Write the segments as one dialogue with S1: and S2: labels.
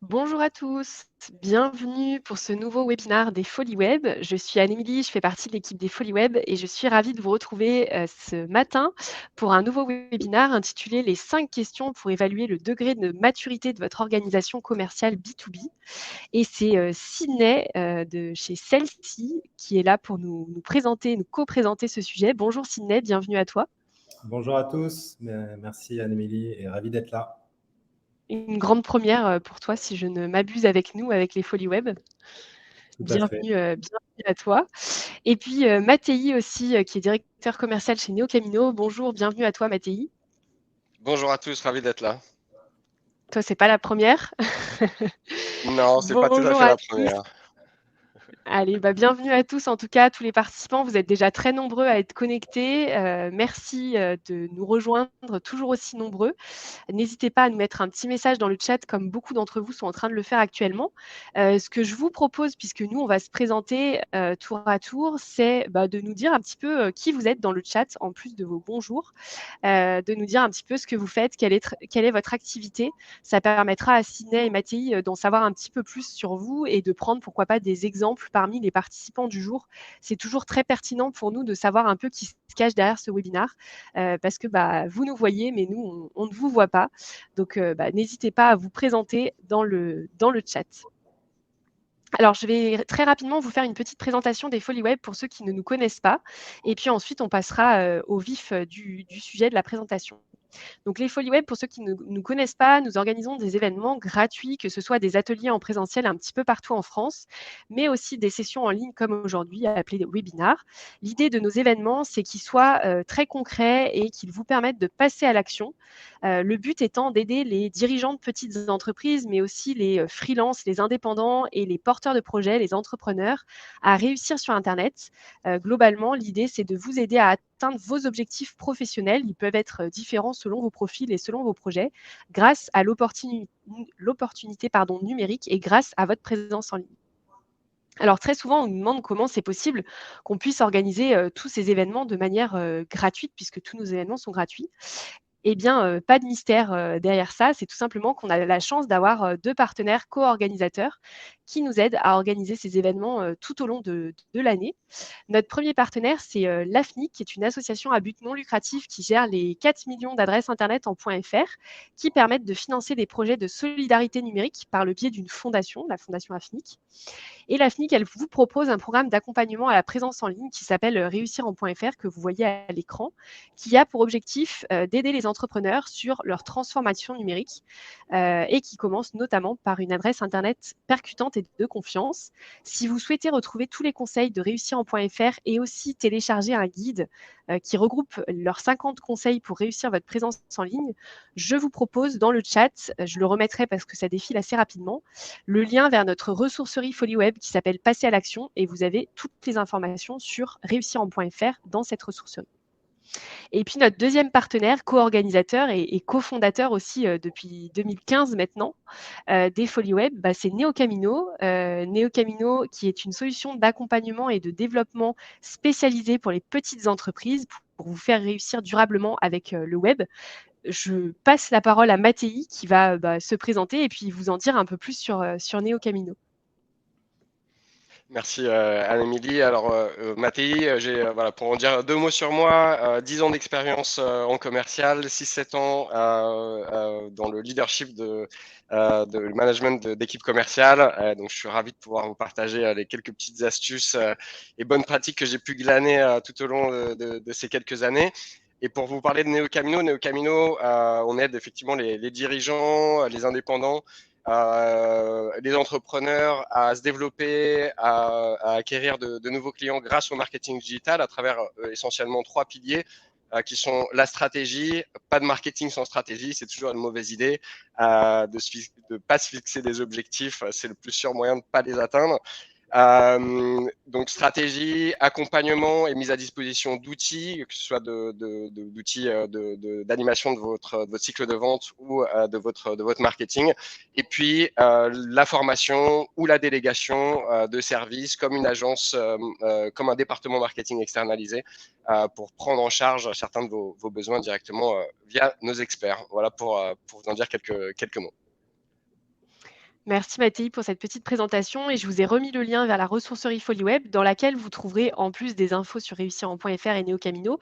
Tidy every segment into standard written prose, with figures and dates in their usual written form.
S1: Bonjour à tous, bienvenue pour ce nouveau webinaire des Folies Web. Je suis Anne-Émilie, je fais partie de l'équipe des Folies Web et je suis ravie de vous retrouver ce matin pour un nouveau webinaire intitulé «Les 5 questions pour évaluer le degré de maturité de votre organisation commerciale B2B». Et c'est Sydney de chez Celsi qui est là pour nous présenter, nous co-présenter ce sujet. Bonjour Sydney, bienvenue à toi.
S2: Bonjour à tous, merci Anne-Émilie et ravi d'être là.
S1: Une grande première pour toi, si je ne m'abuse, avec nous, avec les Folies Web.
S2: Tout à fait.
S1: Bienvenue à toi. Et puis Mattei aussi, qui est directeur commercial chez Neocamino. Bonjour, bienvenue à toi Mattei.
S3: Bonjour à tous, ravi d'être là.
S1: Toi, c'est pas la première.
S3: Non, c'est pas tout à
S1: Bonjour
S3: fait
S1: à
S3: la
S1: tous.
S3: première.
S1: Allez, bienvenue à tous, en tout cas, tous les participants. Vous êtes déjà très nombreux à être connectés. Merci de nous rejoindre, toujours aussi nombreux. N'hésitez pas à nous mettre un petit message dans le chat, comme beaucoup d'entre vous sont en train de le faire actuellement. Ce que je vous propose, puisque nous, on va se présenter tour à tour, c'est de nous dire un petit peu qui vous êtes dans le chat, en plus de vos bonjours, de nous dire un petit peu ce que vous faites, quelle est votre activité. Ça permettra à Sydney et Mattei d'en savoir un petit peu plus sur vous et de prendre, pourquoi pas, des exemples parmi les participants du jour. C'est toujours très pertinent pour nous de savoir un peu qui se cache derrière ce webinaire, parce que vous nous voyez, mais nous, on ne vous voit pas. Donc, n'hésitez pas à vous présenter dans le chat. Alors, je vais très rapidement vous faire une petite présentation des Folies Web pour ceux qui ne nous connaissent pas. Et puis ensuite, on passera au vif du sujet de la présentation. Donc, les Folies Web, pour ceux qui ne nous connaissent pas, nous organisons des événements gratuits, que ce soit des ateliers en présentiel un petit peu partout en France, mais aussi des sessions en ligne comme aujourd'hui, appelées des webinars. L'idée de nos événements, c'est qu'ils soient très concrets et qu'ils vous permettent de passer à l'action. Le but étant d'aider les dirigeants de petites entreprises, mais aussi les freelances, les indépendants et les porteurs de projets, les entrepreneurs, à réussir sur Internet. Globalement, l'idée, c'est de vous aider à atteindre vos objectifs professionnels. Ils peuvent être différents selon vos profils et selon vos projets, grâce à l'opportunité numérique et grâce à votre présence en ligne. Alors très souvent, on nous demande comment c'est possible qu'on puisse organiser tous ces événements de manière gratuite, puisque tous nos événements sont gratuits. Eh bien, pas de mystère derrière ça. C'est tout simplement qu'on a la chance d'avoir 2 partenaires co-organisateurs qui nous aident à organiser ces événements tout au long de l'année. Notre premier partenaire, c'est l'AFNIC, qui est une association à but non lucratif qui gère les 4 millions d'adresses internet en .fr, qui permettent de financer des projets de solidarité numérique par le biais d'une fondation, la fondation AFNIC. Et l'AFNIC, elle vous propose un programme d'accompagnement à la présence en ligne qui s'appelle Réussir en .fr, que vous voyez à l'écran, qui a pour objectif d'aider les entrepreneurs sur leur transformation numérique et qui commence notamment par une adresse internet percutante et de confiance. Si vous souhaitez retrouver tous les conseils de Réussir en .fr et aussi télécharger un guide qui regroupe leurs 50 conseils pour réussir votre présence en ligne, je vous propose dans le chat, je le remettrai parce que ça défile assez rapidement, le lien vers notre ressourcerie Folie Web qui s'appelle Passer à l'action, et vous avez toutes les informations sur réussir-en.fr dans cette ressourcerie. Et puis notre deuxième partenaire, co-organisateur et cofondateur aussi depuis 2015 maintenant des Folies Web, c'est Neocamino. Neocamino qui est une solution d'accompagnement et de développement spécialisée pour les petites entreprises pour vous faire réussir durablement avec le web. Je passe la parole à Mattei qui va se présenter et puis vous en dire un peu plus sur Neocamino.
S3: Merci Anne-Émilie. Alors Mattei, voilà, pour en dire 2 mots sur moi, 10 ans d'expérience en commercial, 6-7 ans dans le leadership de management d'équipe commerciale. Donc je suis ravi de pouvoir vous partager les quelques petites astuces et bonnes pratiques que j'ai pu glaner tout au long de ces quelques années. Et pour vous parler de Neocamino, on aide effectivement les dirigeants, les indépendants, les entrepreneurs à se développer, à acquérir de nouveaux clients grâce au marketing digital à travers essentiellement 3 piliers qui sont la stratégie. Pas de marketing sans stratégie, c'est toujours une mauvaise idée. De ne pas se fixer des objectifs, c'est le plus sûr moyen de ne pas les atteindre. Donc stratégie, accompagnement et mise à disposition d'outils, que ce soit d'outils d'animation de votre cycle de vente ou de votre marketing. Et puis la formation ou la délégation de services comme une agence, comme un département marketing externalisé pour prendre en charge certains de vos besoins directement via nos experts. Voilà pour vous en dire quelques mots.
S1: Merci Mathéi pour cette petite présentation et je vous ai remis le lien vers la ressourcerie FoliWeb dans laquelle vous trouverez, en plus des infos sur réussir-en.fr et Néocamino,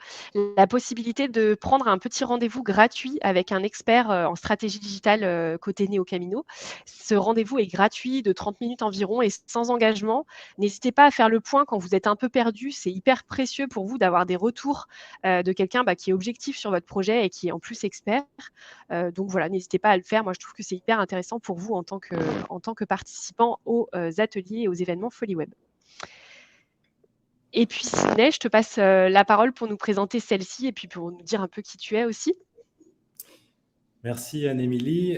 S1: la possibilité de prendre un petit rendez-vous gratuit avec un expert en stratégie digitale côté Néocamino. Ce rendez-vous est gratuit de 30 minutes environ et sans engagement. N'hésitez pas à faire le point quand vous êtes un peu perdu. C'est hyper précieux pour vous d'avoir des retours de quelqu'un qui est objectif sur votre projet et qui est en plus expert. Donc voilà, n'hésitez pas à le faire. Moi, je trouve que c'est hyper intéressant pour vous en tant que participant aux ateliers et aux événements FoliWeb. Et puis, Sidney, je te passe la parole pour nous présenter celle-ci et puis pour nous dire un peu qui tu es aussi.
S2: Merci Anne-Émilie.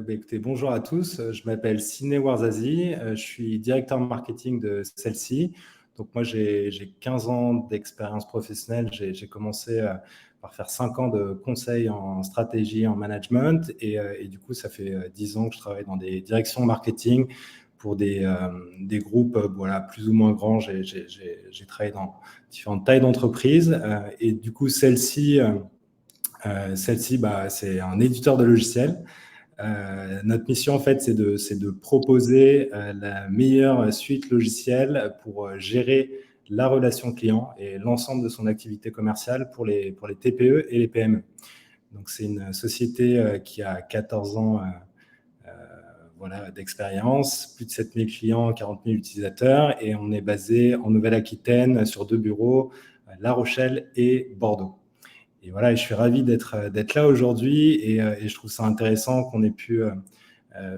S2: Écoutez, bonjour à tous. Je m'appelle Sidney Warzazi. Je suis directeur marketing de celle-ci. Donc moi, j'ai 15 ans d'expérience professionnelle. J'ai commencé par faire 5 ans de conseil en stratégie, en management. Et du coup, ça fait 10 ans que je travaille dans des directions marketing pour des groupes voilà, plus ou moins grands. J'ai travaillé dans différentes tailles d'entreprises. Et du coup, celle-ci, c'est un éditeur de logiciels. Notre mission, en fait, c'est de proposer la meilleure suite logicielle pour gérer la relation client et l'ensemble de son activité commerciale pour les TPE et les PME. Donc, c'est une société qui a 14 ans voilà, d'expérience, plus de 7000 clients, 40 000 utilisateurs, et on est basé en Nouvelle-Aquitaine sur 2 bureaux, La Rochelle et Bordeaux. Et voilà, et je suis ravi d'être là aujourd'hui et je trouve ça intéressant qu'on ait pu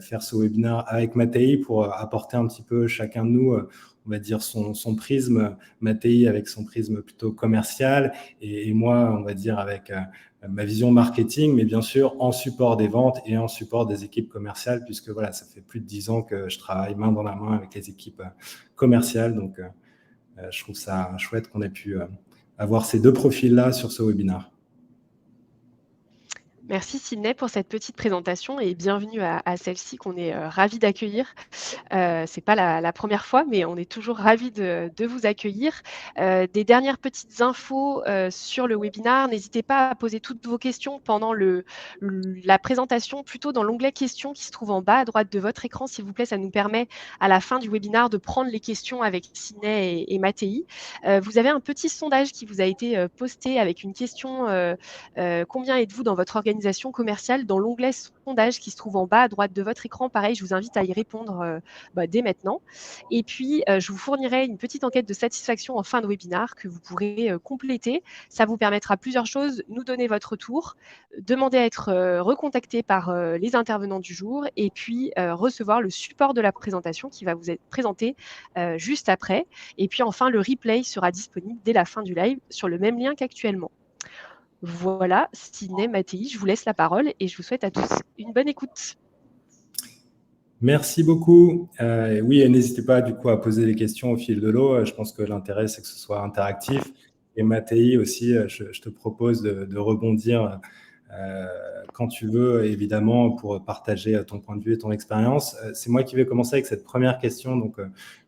S2: faire ce webinaire avec Mathéi pour apporter un petit peu chacun de nous, on va dire, son prisme. Mathéi avec son prisme plutôt commercial et moi, on va dire, avec ma vision marketing, mais bien sûr en support des ventes et en support des équipes commerciales, puisque voilà, ça fait plus de 10 ans que je travaille main dans la main avec les équipes commerciales. Donc, je trouve ça chouette qu'on ait pu avoir ces deux profils-là sur ce webinaire.
S1: Merci Sidney pour cette petite présentation et bienvenue à celle-ci qu'on est ravis d'accueillir. C'est pas la première fois, mais on est toujours ravis de vous accueillir. Des dernières petites infos sur le webinaire. N'hésitez pas à poser toutes vos questions pendant la présentation, plutôt dans l'onglet questions qui se trouve en bas à droite de votre écran, s'il vous plaît. Ça nous permet à la fin du webinaire de prendre les questions avec Sidney et Mathéi. Vous avez un petit sondage qui vous a été posté avec une question combien êtes-vous dans votre organisation commerciale dans l'onglet sondage qui se trouve en bas à droite de votre écran. Pareil, je vous invite à y répondre dès maintenant. Et puis, je vous fournirai une petite enquête de satisfaction en fin de webinaire que vous pourrez compléter. Ça vous permettra plusieurs choses. Nous donner votre retour, demander à être recontacté par les intervenants du jour et puis recevoir le support de la présentation qui va vous être présenté juste après. Et puis enfin, le replay sera disponible dès la fin du live sur le même lien qu'actuellement. Voilà, Sidney, Mathéi, je vous laisse la parole et je vous souhaite à tous une bonne écoute.
S2: Merci beaucoup. Oui, et n'hésitez pas du coup à poser des questions au fil de l'eau. Je pense que l'intérêt, c'est que ce soit interactif. Et Mathéi aussi, je te propose de rebondir quand tu veux, évidemment, pour partager ton point de vue et ton expérience. C'est moi qui vais commencer avec cette première question. Donc,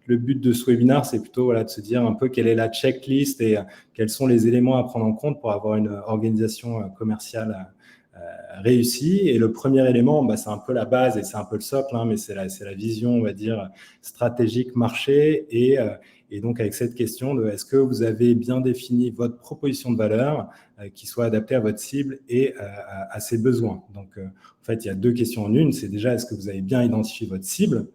S2: le but de ce webinaire, c'est plutôt voilà, de se dire un peu quelle est la checklist et quels sont les éléments à prendre en compte pour avoir une organisation commerciale réussie. Et le premier élément, c'est un peu la base et c'est un peu le socle, mais c'est la vision, on va dire, stratégique marché. Et donc, avec cette question de est-ce que vous avez bien défini votre proposition de valeur qui soit adaptée à votre cible et à ses besoins. Donc, en fait, il y a deux questions en une. C'est déjà, est-ce que vous avez bien identifié votre cible?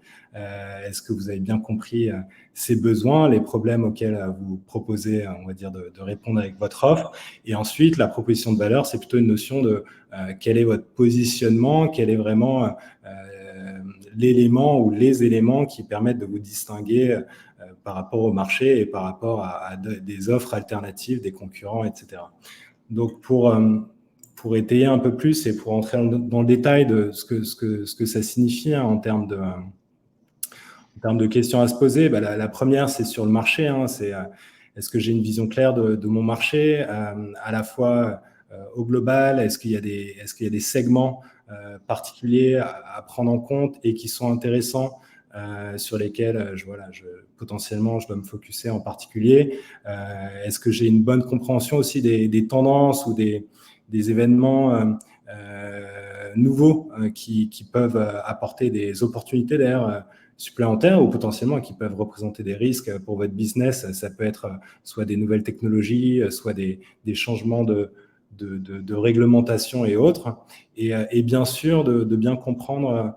S2: Est-ce que vous avez bien compris ses besoins, les problèmes auxquels vous proposez, on va dire, de répondre avec votre offre? Et ensuite, la proposition de valeur, c'est plutôt une notion de quel est votre positionnement, quel est vraiment l'élément ou les éléments qui permettent de vous distinguer par rapport au marché et par rapport à des offres alternatives, des concurrents, etc. Donc, pour étayer un peu plus et pour entrer dans le détail de ce que ça signifie en termes de questions à se poser, la première, c'est sur le marché. C'est est-ce que j'ai une vision claire de mon marché, à la fois au global? Est-ce qu'il y a des segments particuliers à prendre en compte et qui sont intéressants, sur lesquels potentiellement je dois me focuser en particulier? Est-ce que j'ai une bonne compréhension aussi des tendances ou des événements nouveaux qui peuvent apporter des opportunités d'ailleurs supplémentaires ou potentiellement qui peuvent représenter des risques pour votre business. Ça peut être soit des nouvelles technologies, soit des changements de réglementation et autres. Et bien sûr, de bien comprendre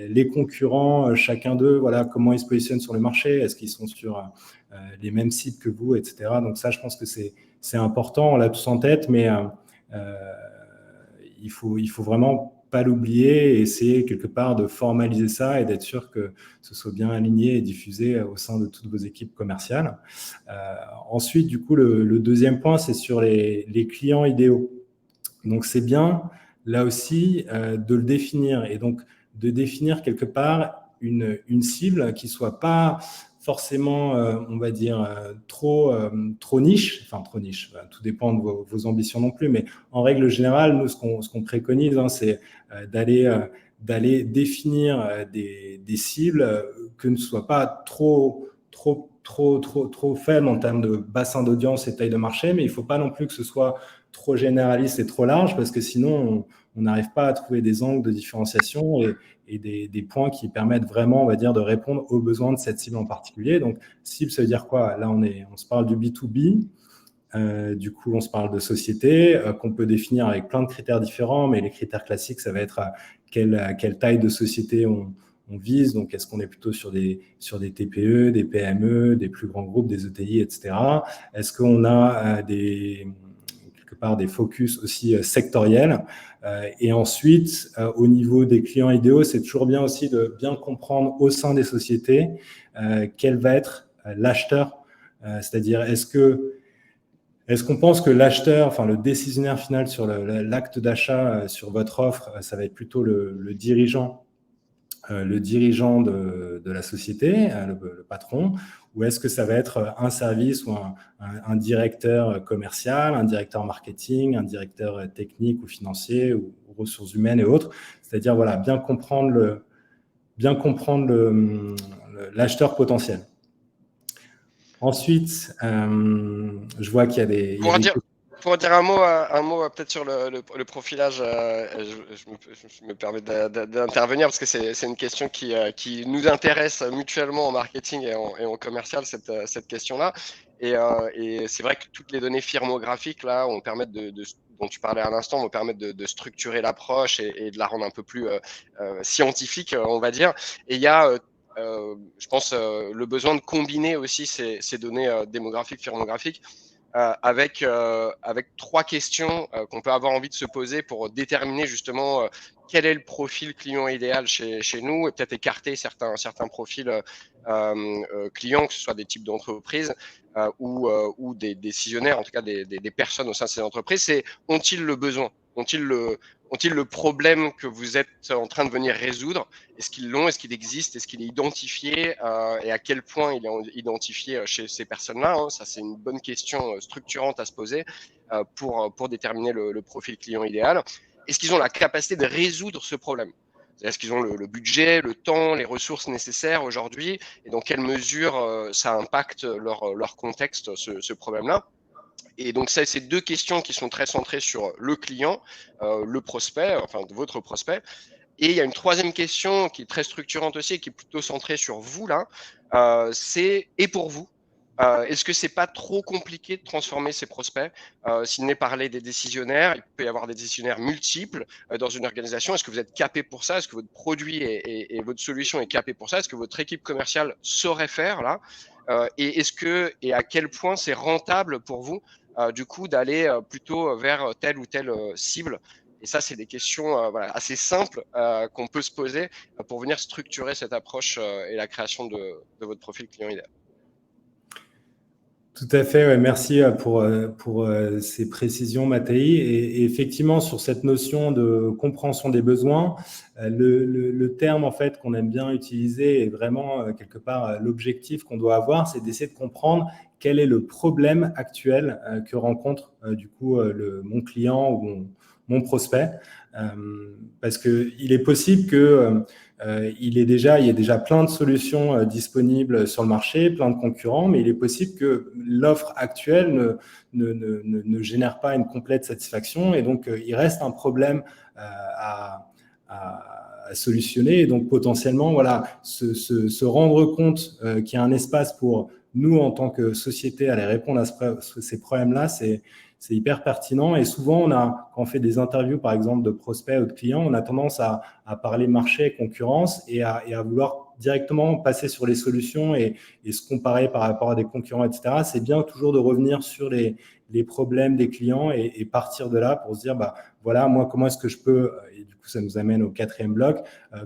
S2: les concurrents, chacun d'eux, voilà, comment ils se positionnent sur le marché, est-ce qu'ils sont sur les mêmes cibles que vous, etc. Donc ça, je pense que c'est important, on l'a tous en tête, mais il faut vraiment pas l'oublier et essayer quelque part de formaliser ça et d'être sûr que ce soit bien aligné et diffusé au sein de toutes vos équipes commerciales. Ensuite, du coup, le deuxième point, c'est sur les clients idéaux. Donc, c'est bien, là aussi, de le définir et donc de définir quelque part une cible qui soit pas forcément, on va dire, trop niche, enfin trop niche, tout dépend de vos ambitions non plus, mais en règle générale, nous, ce qu'on préconise, c'est d'aller définir des cibles que ne soient pas trop faibles en termes de bassin d'audience et taille de marché, mais il ne faut pas non plus que ce soit trop généraliste et trop large, parce que sinon, on n'arrive pas à trouver des angles de différenciation et des points qui permettent vraiment, on va dire, de répondre aux besoins de cette cible en particulier. Donc, cible, ça veut dire quoi? Là, on se parle du B2B. Du coup, on se parle de société qu'on peut définir avec plein de critères différents, mais les critères classiques, ça va être quelle taille de société on vise. Donc, est-ce qu'on est plutôt sur des TPE, des PME, des plus grands groupes, des ETI, etc. Est-ce qu'on a quelque part des focus aussi sectoriels? Et ensuite, au niveau des clients idéaux, c'est toujours bien aussi de bien comprendre au sein des sociétés quel va être l'acheteur. C'est-à-dire, est-ce qu'on pense que l'acheteur, enfin le décisionnaire final sur l'acte d'achat sur votre offre, ça va être plutôt le dirigeant de la société, le patron, ou est-ce que ça va être un service ou un directeur commercial, un directeur marketing, un directeur technique ou financier ou ressources humaines et autres? C'est-à-dire, voilà, bien comprendre l'acheteur potentiel. Ensuite, je vois qu'il y a des...
S3: Pour en dire un mot peut-être sur le profilage, je me permets d'intervenir parce que c'est une question qui nous intéresse mutuellement en marketing et en commercial, cette question-là. Et c'est vrai que toutes les données firmographiques là, dont tu parlais à l'instant, vont permettre de structurer l'approche et de la rendre un peu plus scientifique, on va dire. Et il y a je pense le besoin de combiner aussi ces données démographiques, firmographiques avec 3 questions qu'on peut avoir envie de se poser pour déterminer justement quel est le profil client idéal chez nous et peut-être écarter certains profils clients, que ce soit des types d'entreprises ou des décisionnaires, en tout cas des personnes au sein de ces entreprises. C'est ont-ils le besoin? Ont-ils le problème que vous êtes en train de venir résoudre? Est-ce qu'ils l'ont? Est-ce qu'il existe? Est-ce qu'il est identifié? Et à quel point il est identifié chez ces personnes-là, hein? Ça, c'est une bonne question structurante à se poser pour déterminer le profil client idéal. Est-ce qu'ils ont la capacité de résoudre ce problème? Est-ce qu'ils ont le budget, le temps, les ressources nécessaires aujourd'hui? Et dans quelle mesure ça impacte leur contexte, ce problème-là? Et donc, ça, c'est 2 questions qui sont très centrées sur le client, le prospect, enfin votre prospect. Et il y a une 3e question qui est très structurante aussi et qui est plutôt centrée sur vous là. C'est et pour vous, est-ce que c'est pas trop compliqué de transformer ces prospects? S'il n'est parlé des décisionnaires, il peut y avoir des décisionnaires multiples dans une organisation. Est-ce que vous êtes capé pour ça? Est-ce que votre produit et votre solution est capé pour ça? Est-ce que votre équipe commerciale saurait faire là? Et à quel point c'est rentable pour vous du coup d'aller plutôt vers telle ou telle cible? Et ça, c'est des questions voilà, assez simples qu'on peut se poser pour venir structurer cette approche et la création de votre profil client idéal.
S2: Tout à fait, ouais, merci pour ces précisions, Mattei. Et effectivement, sur cette notion de compréhension des besoins, le terme en fait qu'on aime bien utiliser est vraiment quelque part l'objectif qu'on doit avoir, c'est d'essayer de comprendre quel est le problème actuel que rencontre du coup mon client ou mon prospect. Parce qu'il est possible il y a déjà plein de solutions disponibles sur le marché, plein de concurrents, mais il est possible que l'offre actuelle ne génère pas une complète satisfaction, et donc il reste un problème à solutionner. Et donc potentiellement, voilà, se rendre compte qu'il y a un espace pour nous en tant que société aller répondre à ces problèmes-là, c'est hyper pertinent. Et souvent, quand on fait des interviews, par exemple, de prospects ou de clients, on a tendance à parler marché, concurrence, et à vouloir directement passer sur les solutions et se comparer par rapport à des concurrents, etc. C'est bien toujours de revenir sur les problèmes des clients et partir de là pour se dire, bah, voilà, moi, comment est-ce que je peux, et du coup, ça nous amène au 4e bloc,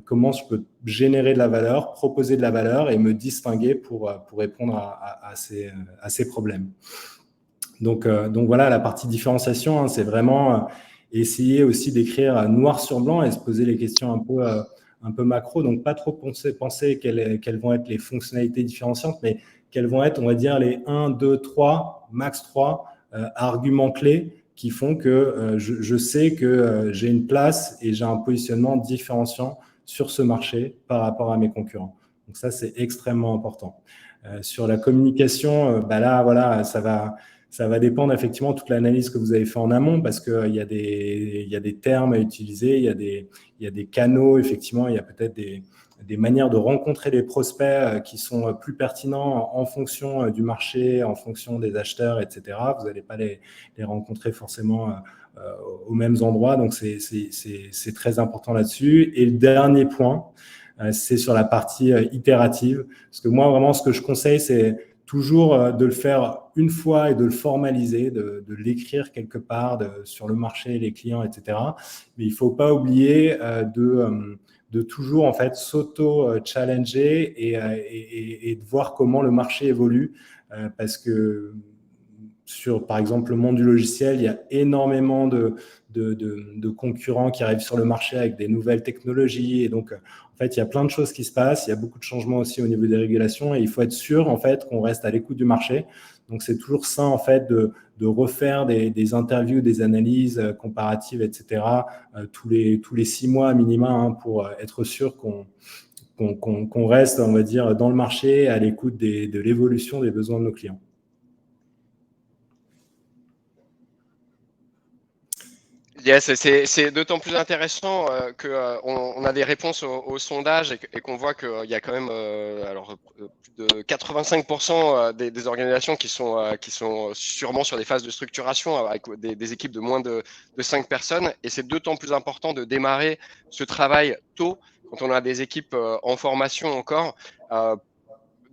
S2: comment je peux générer de la valeur, proposer de la valeur et me distinguer pour répondre à ces problèmes. Donc voilà, la partie différenciation, hein, c'est vraiment essayer aussi d'écrire noir sur blanc et se poser les questions un peu macro. Donc pas trop penser quelles vont être les fonctionnalités différenciantes, mais quelles vont être, on va dire, les 1, 2, 3, max 3 arguments clés qui font que je sais que j'ai une place et j'ai un positionnement différenciant sur ce marché par rapport à mes concurrents. Donc ça, c'est extrêmement important. Sur la communication, bah là, voilà, ça va dépendre effectivement de toute l'analyse que vous avez fait en amont, parce qu'il y a des termes à utiliser, il y a des canaux, effectivement, il y a peut-être des manières de rencontrer les prospects qui sont plus pertinents en fonction du marché, en fonction des acheteurs, etc. Vous n'allez pas les rencontrer forcément aux mêmes endroits, donc c'est très important là-dessus. Et le dernier point, c'est sur la partie itérative, parce que moi, vraiment, ce que je conseille, c'est toujours de le faire une fois et de le formaliser, de l'écrire quelque part sur le marché, les clients, etc. Mais il ne faut pas oublier de toujours en fait s'auto-challenger et de voir comment le marché évolue, parce que sur, par exemple, le monde du logiciel, il y a énormément de concurrents qui arrivent sur le marché avec des nouvelles technologies. Et donc, en fait, il y a plein de choses qui se passent. Il y a beaucoup de changements aussi au niveau des régulations. Et il faut être sûr, en fait, qu'on reste à l'écoute du marché. Donc, c'est toujours sain, en fait, de refaire des interviews, des analyses comparatives, etc., tous les 6 mois minimum, hein, pour être sûr qu'on reste, on va dire, dans le marché, à l'écoute de l'évolution des besoins de nos clients.
S3: Yes, c'est d'autant plus intéressant qu'on a des réponses au sondage et qu'on voit qu'il y a quand même plus de 85% des organisations qui sont sûrement sur des phases de structuration avec des équipes de moins de 5 personnes. Et c'est d'autant plus important de démarrer ce travail tôt, quand on a des équipes en formation encore,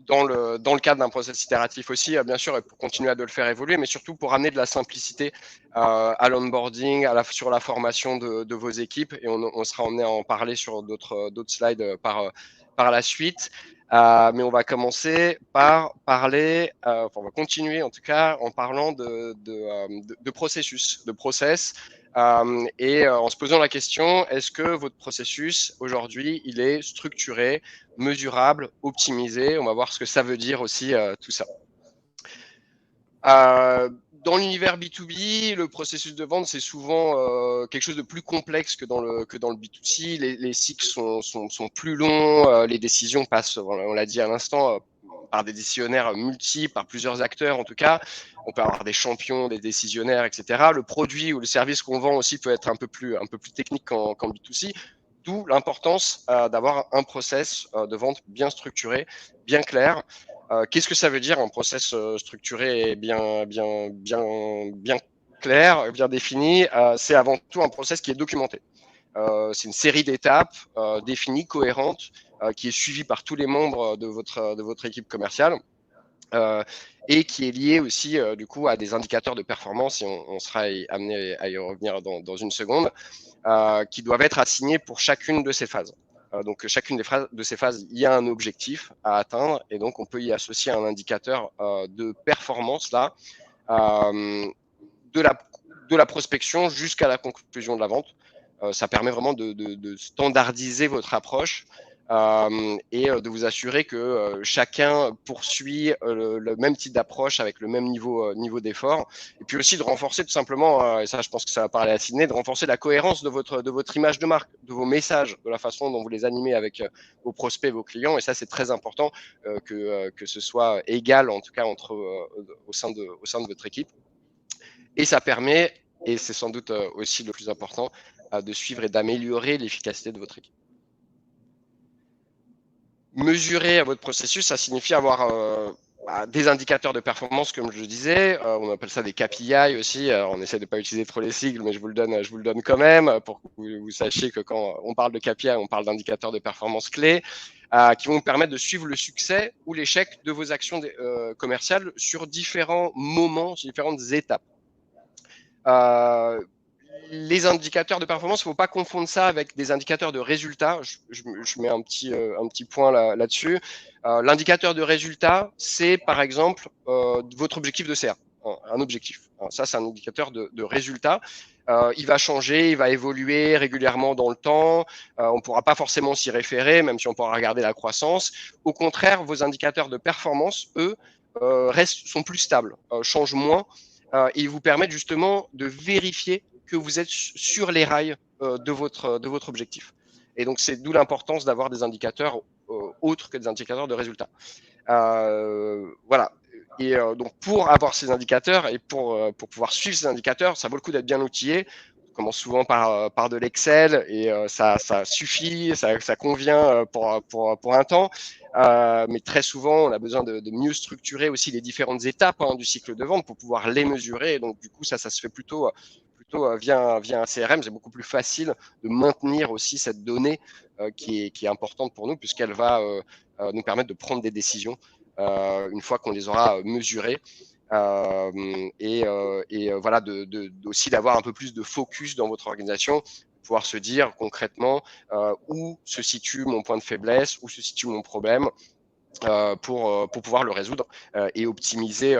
S3: dans le cadre d'un process itératif aussi, bien sûr, pour continuer à le faire évoluer, mais surtout pour amener de la simplicité à l'onboarding, sur la formation de vos équipes. Et on sera emmené à en parler sur d'autres slides par la suite. Mais on va commencer par parler, on va continuer en tout cas en parlant de processus, de process. Et en se posant la question, est-ce que votre processus aujourd'hui, il est structuré, mesurable, optimisé? On va voir ce que ça veut dire aussi, tout ça. Dans l'univers B2B, le processus de vente, c'est souvent quelque chose de plus complexe que dans le B2C. Les cycles sont plus longs, les décisions passent, on l'a dit à l'instant, par des décisionnaires multiples, par plusieurs acteurs en tout cas. On peut avoir des champions, des décisionnaires, etc. Le produit ou le service qu'on vend aussi peut être un peu plus technique qu'en B2C. D'où l'importance d'avoir un process de vente bien structuré, bien clair. Qu'est-ce que ça veut dire un process structuré et bien clair, bien défini? C'est avant tout un process qui est documenté. C'est une série d'étapes définies, cohérentes, qui est suivie par tous les membres de votre équipe commerciale. Et qui est lié aussi du coup à des indicateurs de performance, et on sera amené à y revenir dans une seconde, qui doivent être assignés pour chacune de ces phases. Donc chacune de ces phases, il y a un objectif à atteindre, et donc on peut y associer un indicateur de performance là, de la prospection jusqu'à la conclusion de la vente. Ça permet vraiment de standardiser votre approche et de vous assurer que chacun poursuit le même type d'approche avec le même niveau d'effort. Et puis aussi de renforcer tout simplement, et ça je pense que ça va parler à Sydney, de renforcer la cohérence de votre image de marque, de vos messages, de la façon dont vous les animez avec vos prospects, vos clients. Et ça c'est très important que ce soit égal en tout cas au sein de votre équipe. Et ça permet, et c'est sans doute aussi le plus important, de suivre et d'améliorer l'efficacité de votre équipe. Mesurer votre processus, ça signifie avoir des indicateurs de performance, comme je le disais. On appelle ça des KPI aussi. On essaie de ne pas utiliser trop les sigles, mais je vous le donne quand même pour que vous sachiez que quand on parle de KPI, on parle d'indicateurs de performance clés qui vont vous permettre de suivre le succès ou l'échec de vos actions commerciales sur différents moments, sur différentes étapes. Les indicateurs de performance, il ne faut pas confondre ça avec des indicateurs de résultats. Je mets un petit point là-dessus. L'indicateur de résultat, c'est par exemple votre objectif de CA, un objectif. Ça, c'est un indicateur de résultat. Il va changer, il va évoluer régulièrement dans le temps. On ne pourra pas forcément s'y référer, même si on pourra regarder la croissance. Au contraire, vos indicateurs de performance, eux, sont plus stables, changent moins. Et ils vous permettent justement de vérifier que vous êtes sur les rails de votre objectif. Et donc, c'est d'où l'importance d'avoir des indicateurs autres que des indicateurs de résultats. Voilà. Et donc, pour avoir ces indicateurs et pour pouvoir suivre ces indicateurs, ça vaut le coup d'être bien outillé. On commence souvent par de l'Excel et ça suffit, ça convient pour un temps. Mais très souvent, on a besoin de mieux structurer aussi les différentes étapes du cycle de vente pour pouvoir les mesurer. Et donc, du coup, ça se fait plutôt via un CRM. C'est beaucoup plus facile de maintenir aussi cette donnée qui est importante pour nous, puisqu'elle va nous permettre de prendre des décisions une fois qu'on les aura mesurées. Et voilà, aussi d'avoir un peu plus de focus dans votre organisation, pouvoir se dire concrètement où se situe mon point de faiblesse, où se situe mon problème, pour pouvoir le résoudre et optimiser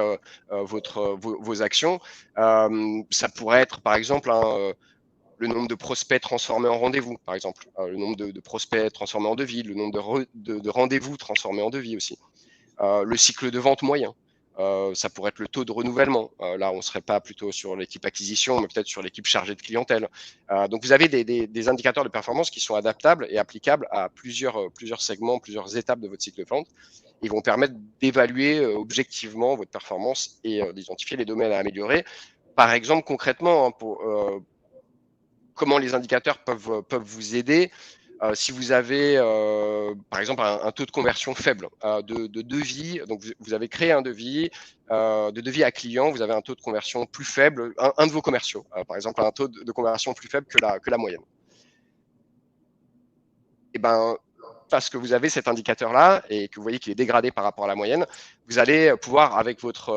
S3: vos actions. Ça pourrait être par exemple le nombre de prospects transformés en rendez-vous, par exemple, le nombre de prospects transformés en devis, le nombre de rendez-vous transformés en devis aussi, le cycle de vente moyen. Ça pourrait être le taux de renouvellement. Là, on ne serait pas plutôt sur l'équipe acquisition, mais peut-être sur l'équipe chargée de clientèle. Donc, vous avez des indicateurs de performance qui sont adaptables et applicables à plusieurs segments, plusieurs étapes de votre cycle de vente. Ils vont permettre d'évaluer objectivement votre performance et d'identifier les domaines à améliorer. Par exemple, concrètement, comment les indicateurs peuvent vous aider. Si vous avez, par exemple, un taux de conversion faible de devis, donc vous avez créé un devis, de devis à client, vous avez un taux de conversion plus faible, un de vos commerciaux, par exemple, un taux de conversion plus faible que la moyenne. Et ben, parce que vous avez cet indicateur-là et que vous voyez qu'il est dégradé par rapport à la moyenne, vous allez pouvoir, avec votre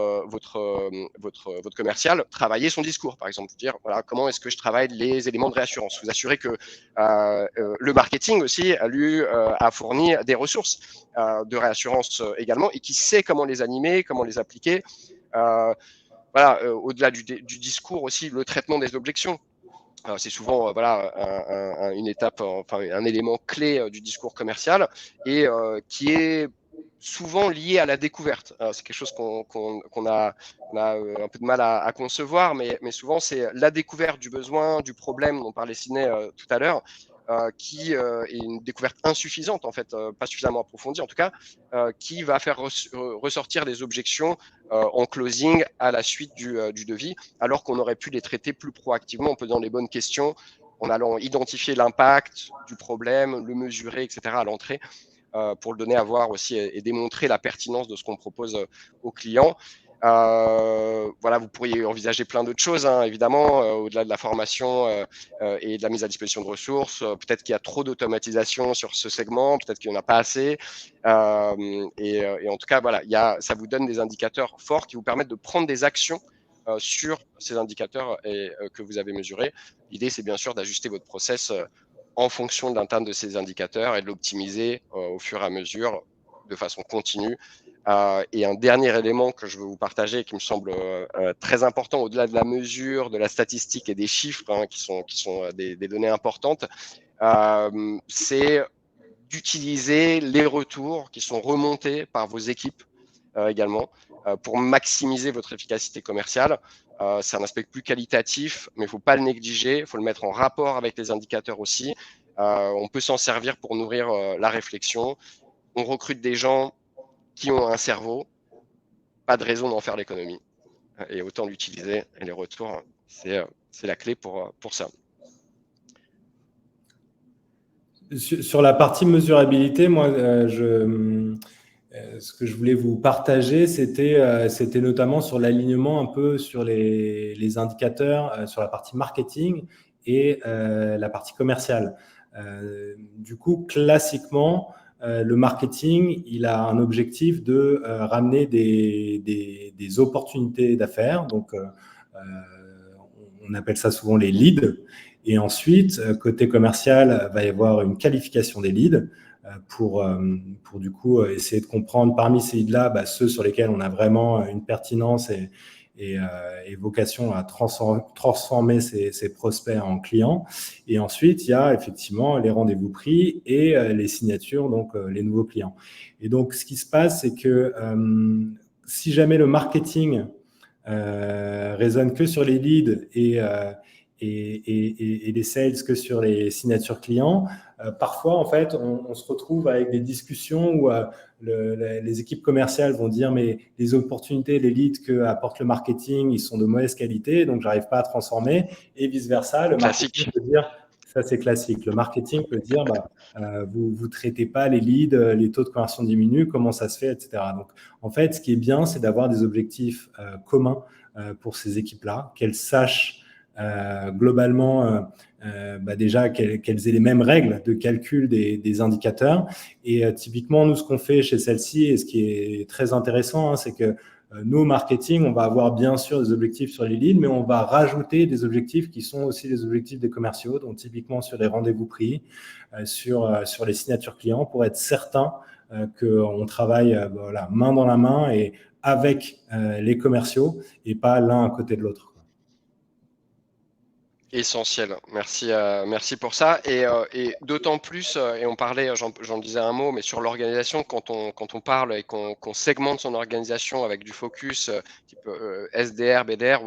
S3: commercial, travailler son discours, par exemple. Dire, voilà, comment est-ce que je travaille les éléments de réassurance. Vous assurer que le marketing aussi, lui, a fourni des ressources de réassurance également et qui sait comment les animer, comment les appliquer. Voilà, au-delà du discours aussi, le traitement des objections. C'est souvent voilà, une étape, enfin un élément clé du discours commercial et qui est souvent lié à la découverte. C'est quelque chose qu'on a un peu de mal à concevoir, mais souvent c'est la découverte du besoin, du problème dont parlait Sydney tout à l'heure, qui est une découverte insuffisante, en fait, pas suffisamment approfondie en tout cas, qui va faire ressortir des objections en closing à la suite du devis, alors qu'on aurait pu les traiter plus proactivement en posant les bonnes questions, en allant identifier l'impact du problème, le mesurer, etc. à l'entrée, pour le donner à voir aussi et démontrer la pertinence de ce qu'on propose aux clients. Voilà, vous pourriez envisager plein d'autres choses, hein, évidemment, au-delà de la formation et de la mise à disposition de ressources. Peut-être qu'il y a trop d'automatisation sur ce segment, peut-être qu'il n'y en a pas assez. Et en tout cas, voilà, ça vous donne des indicateurs forts qui vous permettent de prendre des actions sur ces indicateurs que vous avez mesurés. L'idée, c'est bien sûr d'ajuster votre process en fonction de l'atteinte de ces indicateurs et de l'optimiser au fur et à mesure de façon continue. Et un dernier élément que je veux vous partager qui me semble très important au-delà de la mesure, de la statistique et des chiffres, hein, qui sont des données importantes, c'est d'utiliser les retours qui sont remontés par vos équipes également pour maximiser votre efficacité commerciale. C'est un aspect plus qualitatif, mais il ne faut pas le négliger, il faut le mettre en rapport avec les indicateurs aussi. On peut s'en servir pour nourrir la réflexion. On recrute des gens qui ont un cerveau, pas de raison d'en faire l'économie. Et autant l'utiliser, et les retours, c'est la clé pour ça.
S2: Sur la partie mesurabilité, moi, ce que je voulais vous partager, c'était notamment sur l'alignement un peu sur les indicateurs, sur la partie marketing et la partie commerciale. Du coup, classiquement, le marketing, il a un objectif de ramener des opportunités d'affaires. Donc, on appelle ça souvent les leads. Et ensuite, côté commercial, va y avoir une qualification des leads pour du coup essayer de comprendre parmi ces leads-là ceux sur lesquels on a vraiment une pertinence et vocation à transformer ces prospects en clients. Et ensuite, il y a effectivement les rendez-vous pris et les signatures, donc les nouveaux clients. Et donc, ce qui se passe, c'est que si jamais le marketing résonne que sur les leads et les sales que sur les signatures clients, parfois, en fait, on se retrouve avec des discussions où les équipes commerciales vont dire mais les opportunités, les leads que apporte le marketing, ils sont de mauvaise qualité, donc j'arrive pas à transformer, et vice-versa. Le marketing peut dire, ça c'est classique, le marketing peut dire vous traitez pas les leads, les taux de conversion diminuent, comment ça se fait, etc. Donc, en fait, ce qui est bien, c'est d'avoir des objectifs communs pour ces équipes-là, qu'elles sachent globalement déjà qu'elles aient les mêmes règles de calcul des indicateurs. Et typiquement, nous, ce qu'on fait chez celle-ci, et ce qui est très intéressant, c'est que nous, au marketing, on va avoir bien sûr des objectifs sur les leads, mais on va rajouter des objectifs qui sont aussi les objectifs des commerciaux, donc typiquement sur les rendez-vous pris, sur les signatures clients, pour être certain qu'on travaille main dans la main et avec les commerciaux et pas l'un à côté de l'autre.
S3: Essentiel, merci pour ça. Et d'autant plus, et on parlait, j'en disais un mot, mais sur l'organisation, quand on parle et qu'on segmente son organisation avec du focus type SDR, BDR,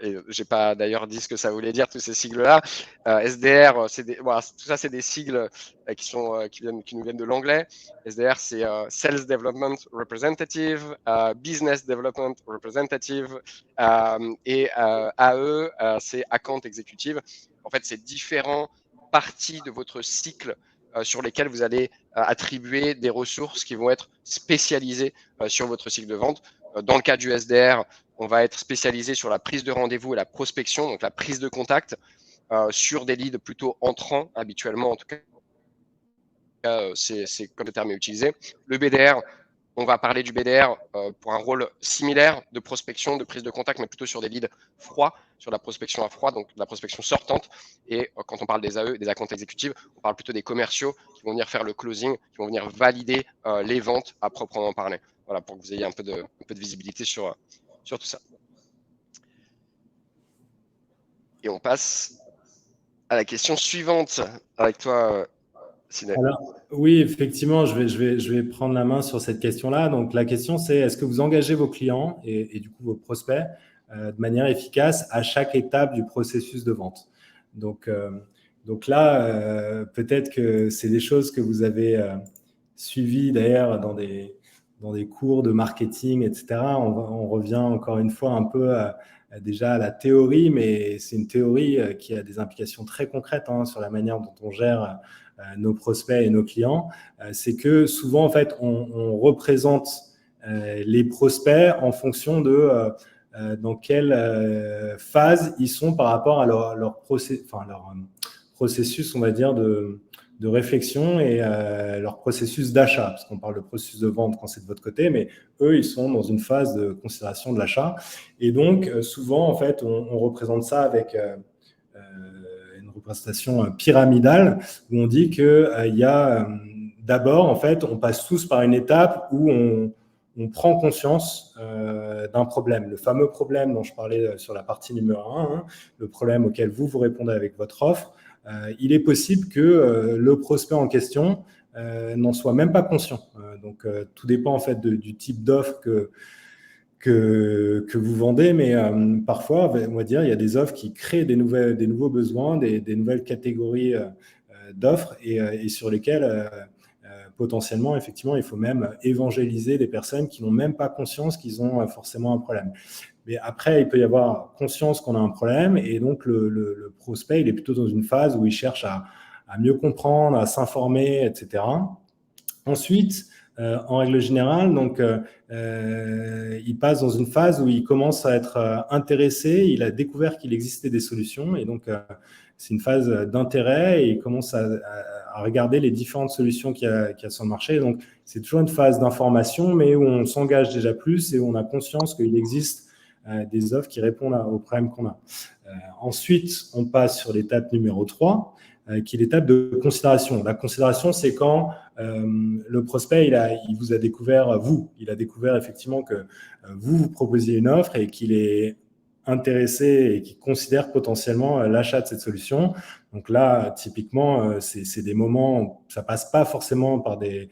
S3: et j'ai pas d'ailleurs dit ce que ça voulait dire tous ces sigles-là. SDR, tout ça c'est des sigles qui nous viennent de l'anglais. SDR, c'est Sales Development Representative, Business Development Representative, et AE, c'est Account Executive. En fait, c'est différentes parties de votre cycle sur lesquelles vous allez attribuer des ressources qui vont être spécialisées sur votre cycle de vente. Dans le cas du SDR, on va être spécialisé sur la prise de rendez-vous et la prospection, donc la prise de contact, sur des leads plutôt entrants, habituellement en tout cas. C'est comme le terme est utilisé. Le BDR, on va parler du BDR pour un rôle similaire de prospection, de prise de contact, mais plutôt sur des leads froids, sur la prospection à froid, donc de la prospection sortante. Et quand on parle des AE, des accounts exécutifs, on parle plutôt des commerciaux qui vont venir faire le closing, qui vont venir valider les ventes à proprement parler. Voilà, pour que vous ayez un peu de visibilité sur tout ça. Et on passe à la question suivante avec toi,
S2: Alors, oui, effectivement, je vais prendre la main sur cette question-là. Donc, la question, c'est est-ce que vous engagez vos clients et du coup vos prospects de manière efficace à chaque étape du processus de vente? Donc là, peut-être que c'est des choses que vous avez suivies d'ailleurs dans des cours de marketing, etc. On revient encore une fois un peu déjà à la théorie, mais c'est une théorie qui a des implications très concrètes sur la manière dont on gère nos prospects et nos clients. C'est que souvent, en fait, on représente les prospects en fonction de dans quelle phase ils sont par rapport à leur processus, on va dire, de réflexion et leur processus d'achat, parce qu'on parle de processus de vente quand c'est de votre côté, mais eux, ils sont dans une phase de considération de l'achat. Et donc, souvent, en fait, on représente ça avec une représentation pyramidale, où on dit qu'il y a d'abord, en fait, on passe tous par une étape où on prend conscience d'un problème. Le fameux problème dont je parlais sur la partie numéro 1, le problème auquel vous répondez avec votre offre, il est possible que le prospect en question n'en soient même pas conscients. Donc, tout dépend en fait du type d'offre que vous vendez, mais parfois, on va dire, il y a des offres qui créent des nouveaux besoins, des nouvelles catégories d'offres et sur lesquelles potentiellement, effectivement, il faut même évangéliser des personnes qui n'ont même pas conscience qu'ils ont forcément un problème. Mais après, il peut y avoir conscience qu'on a un problème et donc le prospect, il est plutôt dans une phase où il cherche à mieux comprendre, à s'informer, etc. Ensuite, en règle générale, donc, il passe dans une phase où il commence à être intéressé, il a découvert qu'il existait des solutions et donc c'est une phase d'intérêt et il commence à regarder les différentes solutions qu'il y a sur le marché. Donc, c'est toujours une phase d'information, mais où on s'engage déjà plus et où on a conscience qu'il existe des offres qui répondent aux problèmes qu'on a. Ensuite, on passe sur l'étape numéro 3, qui est l'étape de considération. La considération, c'est quand le prospect, il vous a découvert, il a découvert effectivement que vous proposiez une offre et qu'il est intéressé et qu'il considère potentiellement l'achat de cette solution. Donc là, typiquement, c'est des moments, ça passe pas forcément par des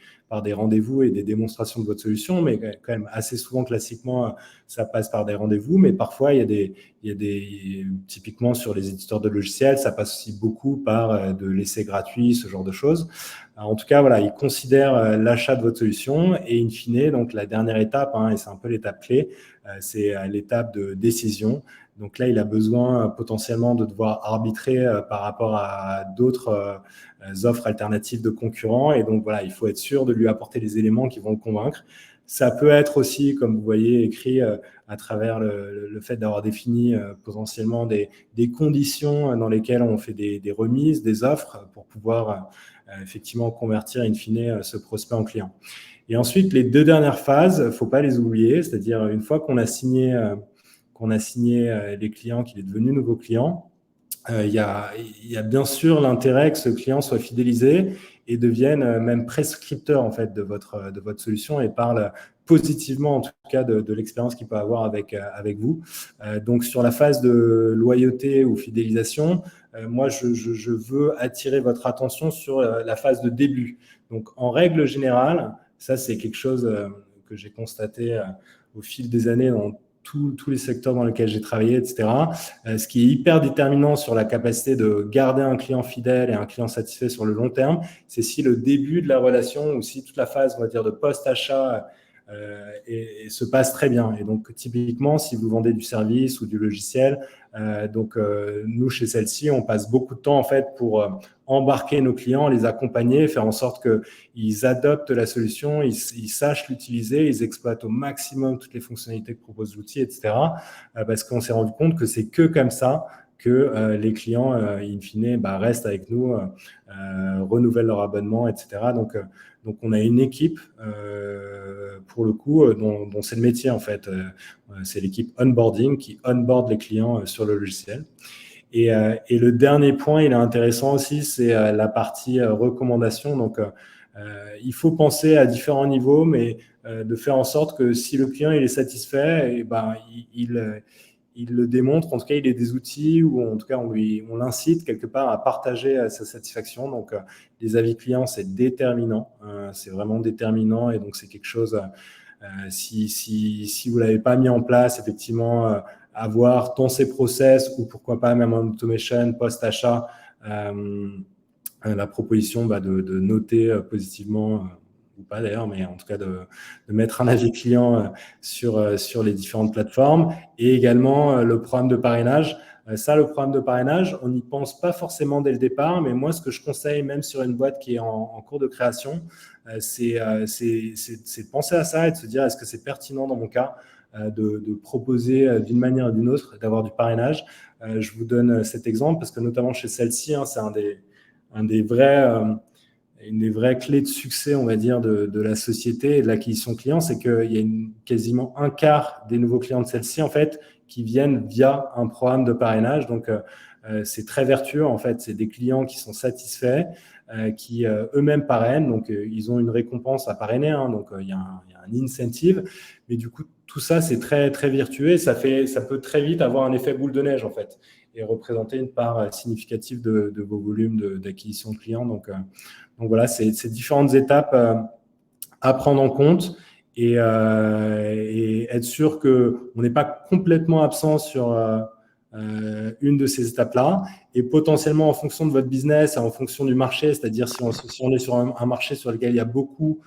S2: rendez-vous et des démonstrations de votre solution, mais quand même assez souvent, classiquement, ça passe par des rendez-vous. Mais parfois, il y a des typiquement sur les éditeurs de logiciels, ça passe aussi beaucoup par de l'essai gratuit, ce genre de choses. En tout cas, voilà, ils considèrent l'achat de votre solution et in fine, donc la dernière étape, et c'est un peu l'étape clé, c'est l'étape de décision. Donc là, il a besoin potentiellement de devoir arbitrer par rapport à d'autres offres alternatives de concurrents. Et donc voilà, il faut être sûr de lui apporter les éléments qui vont le convaincre. Ça peut être aussi, comme vous voyez, écrit à travers le fait d'avoir défini potentiellement des conditions dans lesquelles on fait des remises, des offres pour pouvoir effectivement convertir in fine ce prospect en client. Et ensuite, les 2 dernières phases, il ne faut pas les oublier, c'est-à-dire une fois qu'on a signé les clients, qu'il est devenu nouveau client, il y a bien sûr l'intérêt que ce client soit fidélisé et devienne même prescripteur en fait de votre solution et parle positivement en tout cas de l'expérience qu'il peut avoir avec vous. Donc sur la phase de loyauté ou fidélisation, moi je veux attirer votre attention sur la phase de début. Donc en règle générale, ça c'est quelque chose que j'ai constaté au fil des années dans tous les secteurs dans lesquels j'ai travaillé, etc. Ce qui est hyper déterminant sur la capacité de garder un client fidèle et un client satisfait sur le long terme, c'est si le début de la relation ou si toute la phase, on va dire, de post-achat se passe très bien. Et donc, typiquement, si vous vendez du service ou du logiciel, nous, chez Celle-ci, on passe beaucoup de temps, en fait, pour embarquer nos clients, les accompagner, faire en sorte qu'ils adoptent la solution, ils sachent l'utiliser, ils exploitent au maximum toutes les fonctionnalités que propose l'outil, etc. Parce qu'on s'est rendu compte que c'est que comme ça que les clients, in fine, restent avec nous, renouvellent leur abonnement, etc. Donc, on a une équipe, pour le coup, dont c'est le métier, en fait. C'est l'équipe onboarding qui onboard les clients sur le logiciel. Et le dernier point, il est intéressant aussi, c'est la partie recommandation. Donc, il faut penser à différents niveaux, mais de faire en sorte que si le client il est satisfait, il le démontre. En tout cas, il a des outils ou en tout cas, on l'incite quelque part à partager sa satisfaction. Donc, les avis clients, c'est déterminant. C'est vraiment déterminant et donc c'est quelque chose. Si vous l'avez pas mis en place, effectivement, avoir dans ces process ou pourquoi pas même en automation post-achat la proposition de noter positivement ou pas d'ailleurs, mais en tout cas de mettre un avis client sur les différentes plateformes et également le programme de parrainage. Ça, le programme de parrainage, on n'y pense pas forcément dès le départ, mais moi, ce que je conseille, même sur une boîte qui est en cours de création, c'est de penser à ça et de se dire est-ce que c'est pertinent dans mon cas de proposer d'une manière ou d'une autre d'avoir du parrainage. Je vous donne cet exemple parce que notamment chez Celle-ci, c'est une des vraies clés de succès, on va dire, de la société et de l'acquisition client, c'est qu'il y a quasiment un quart des nouveaux clients de Celle-ci, en fait, qui viennent via un programme de parrainage. Donc, c'est très vertueux, en fait. C'est des clients qui sont satisfaits, qui eux-mêmes parrainent. Donc, ils ont une récompense à parrainer. Donc, il y a un incentive. Mais du coup, tout ça, c'est très, très vertueux et ça peut très vite avoir un effet boule de neige, en fait. et représenter une part significative de vos volumes d'acquisition de clients. Donc voilà, c'est ces différentes étapes à prendre en compte et être sûr qu'on n'est pas complètement absent sur une de ces étapes-là. Et potentiellement, en fonction de votre business, en fonction du marché, c'est-à-dire si on est sur un marché sur lequel il y a beaucoup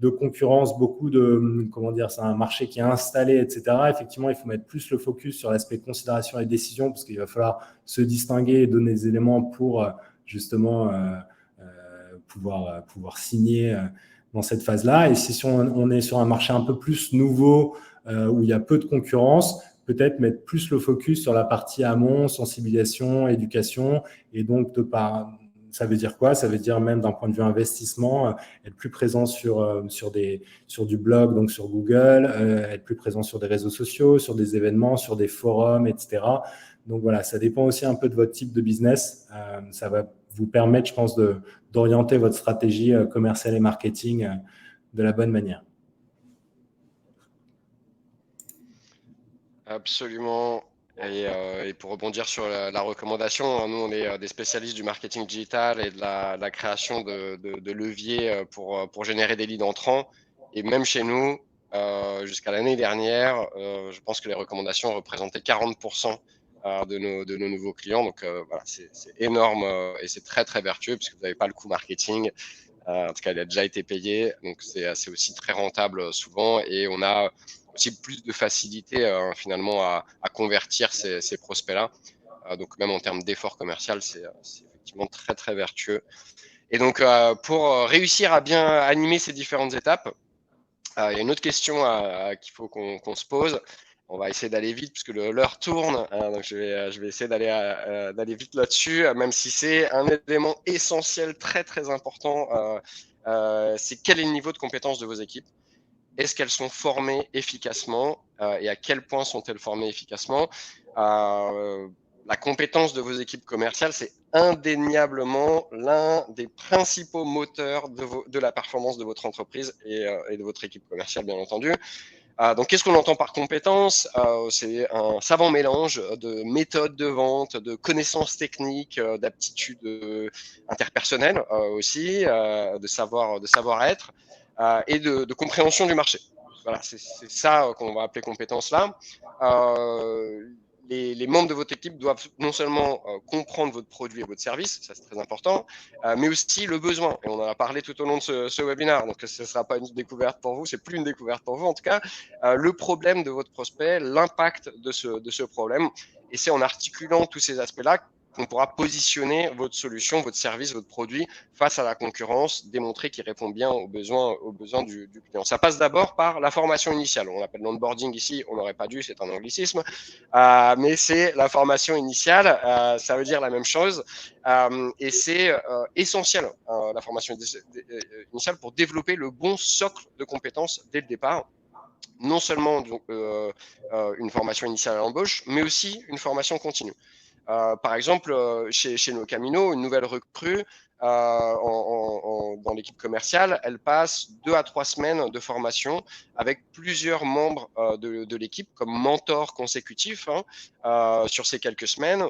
S2: de concurrence, beaucoup de, comment dire, c'est un marché qui est installé, etc. Effectivement, il faut mettre plus le focus sur l'aspect considération et décision parce qu'il va falloir se distinguer et donner des éléments pour justement pouvoir signer dans cette phase-là. Et si on est sur un marché un peu plus nouveau où il y a peu de concurrence, peut-être mettre plus le focus sur la partie amont, sensibilisation, éducation, et donc ça veut dire quoi? Ça veut dire même d'un point de vue investissement, être plus présent sur du blog, donc sur Google, être plus présent sur des réseaux sociaux, sur des événements, sur des forums, etc. Donc voilà, ça dépend aussi un peu de votre type de business. Ça va vous permettre, je pense, d'orienter votre stratégie commerciale et marketing de la bonne manière.
S3: Absolument. Et pour rebondir sur la recommandation, nous, on est des spécialistes du marketing digital et de la création de leviers pour générer des leads entrants. Et même chez nous, jusqu'à l'année dernière, je pense que les recommandations représentaient 40% de nos nouveaux clients. Donc, voilà, c'est énorme et c'est très, très vertueux puisque vous n'avez pas le coût marketing. En tout cas, il a déjà été payé. Donc, c'est aussi très rentable souvent. Et on a aussi plus de facilité finalement à convertir ces prospects-là. Donc, même en termes d'effort commercial, c'est effectivement très, très vertueux. Et donc, pour réussir à bien animer ces différentes étapes, il y a une autre question qu'il faut qu'on se pose. On va essayer d'aller vite puisque l'heure tourne, donc je vais essayer d'aller vite là-dessus, même si c'est un élément essentiel très très important. C'est quel est le niveau de compétence de vos équipes? Est-ce qu'elles sont formées efficacement et à quel point sont-elles formées efficacement? La compétence de vos équipes commerciales, c'est indéniablement l'un des principaux moteurs de la performance de votre entreprise et de votre équipe commerciale, bien entendu. Donc, qu'est-ce qu'on entend par compétence? C'est un savant mélange de méthodes de vente, de connaissances techniques, d'aptitudes interpersonnelles aussi, de savoir-être et de compréhension du marché. Voilà, c'est ça qu'on va appeler compétence là. Les membres de votre équipe doivent non seulement comprendre votre produit et votre service, ça c'est très important, mais aussi le besoin. Et on en a parlé tout au long de ce webinaire, donc ce ne sera pas une découverte pour vous, c'est plus une découverte pour vous en tout cas. Le problème de votre prospect, l'impact de ce problème. Et c'est en articulant tous ces aspects-là qu'on pourra positionner votre solution, votre service, votre produit face à la concurrence, démontrer qu'il répond bien aux besoins du client. Ça passe d'abord par la formation initiale. On l'appelle l'onboarding ici, on n'aurait pas dû, c'est un anglicisme, mais c'est la formation initiale, ça veut dire la même chose, et c'est essentiel, la formation initiale, pour développer le bon socle de compétences dès le départ. Non seulement donc, une formation initiale à l'embauche, mais aussi une formation continue. Par exemple, chez nos Camino, une nouvelle recrue dans l'équipe commerciale, elle passe 2 à 3 semaines de formation avec plusieurs membres de l'équipe comme mentors consécutifs sur ces quelques semaines.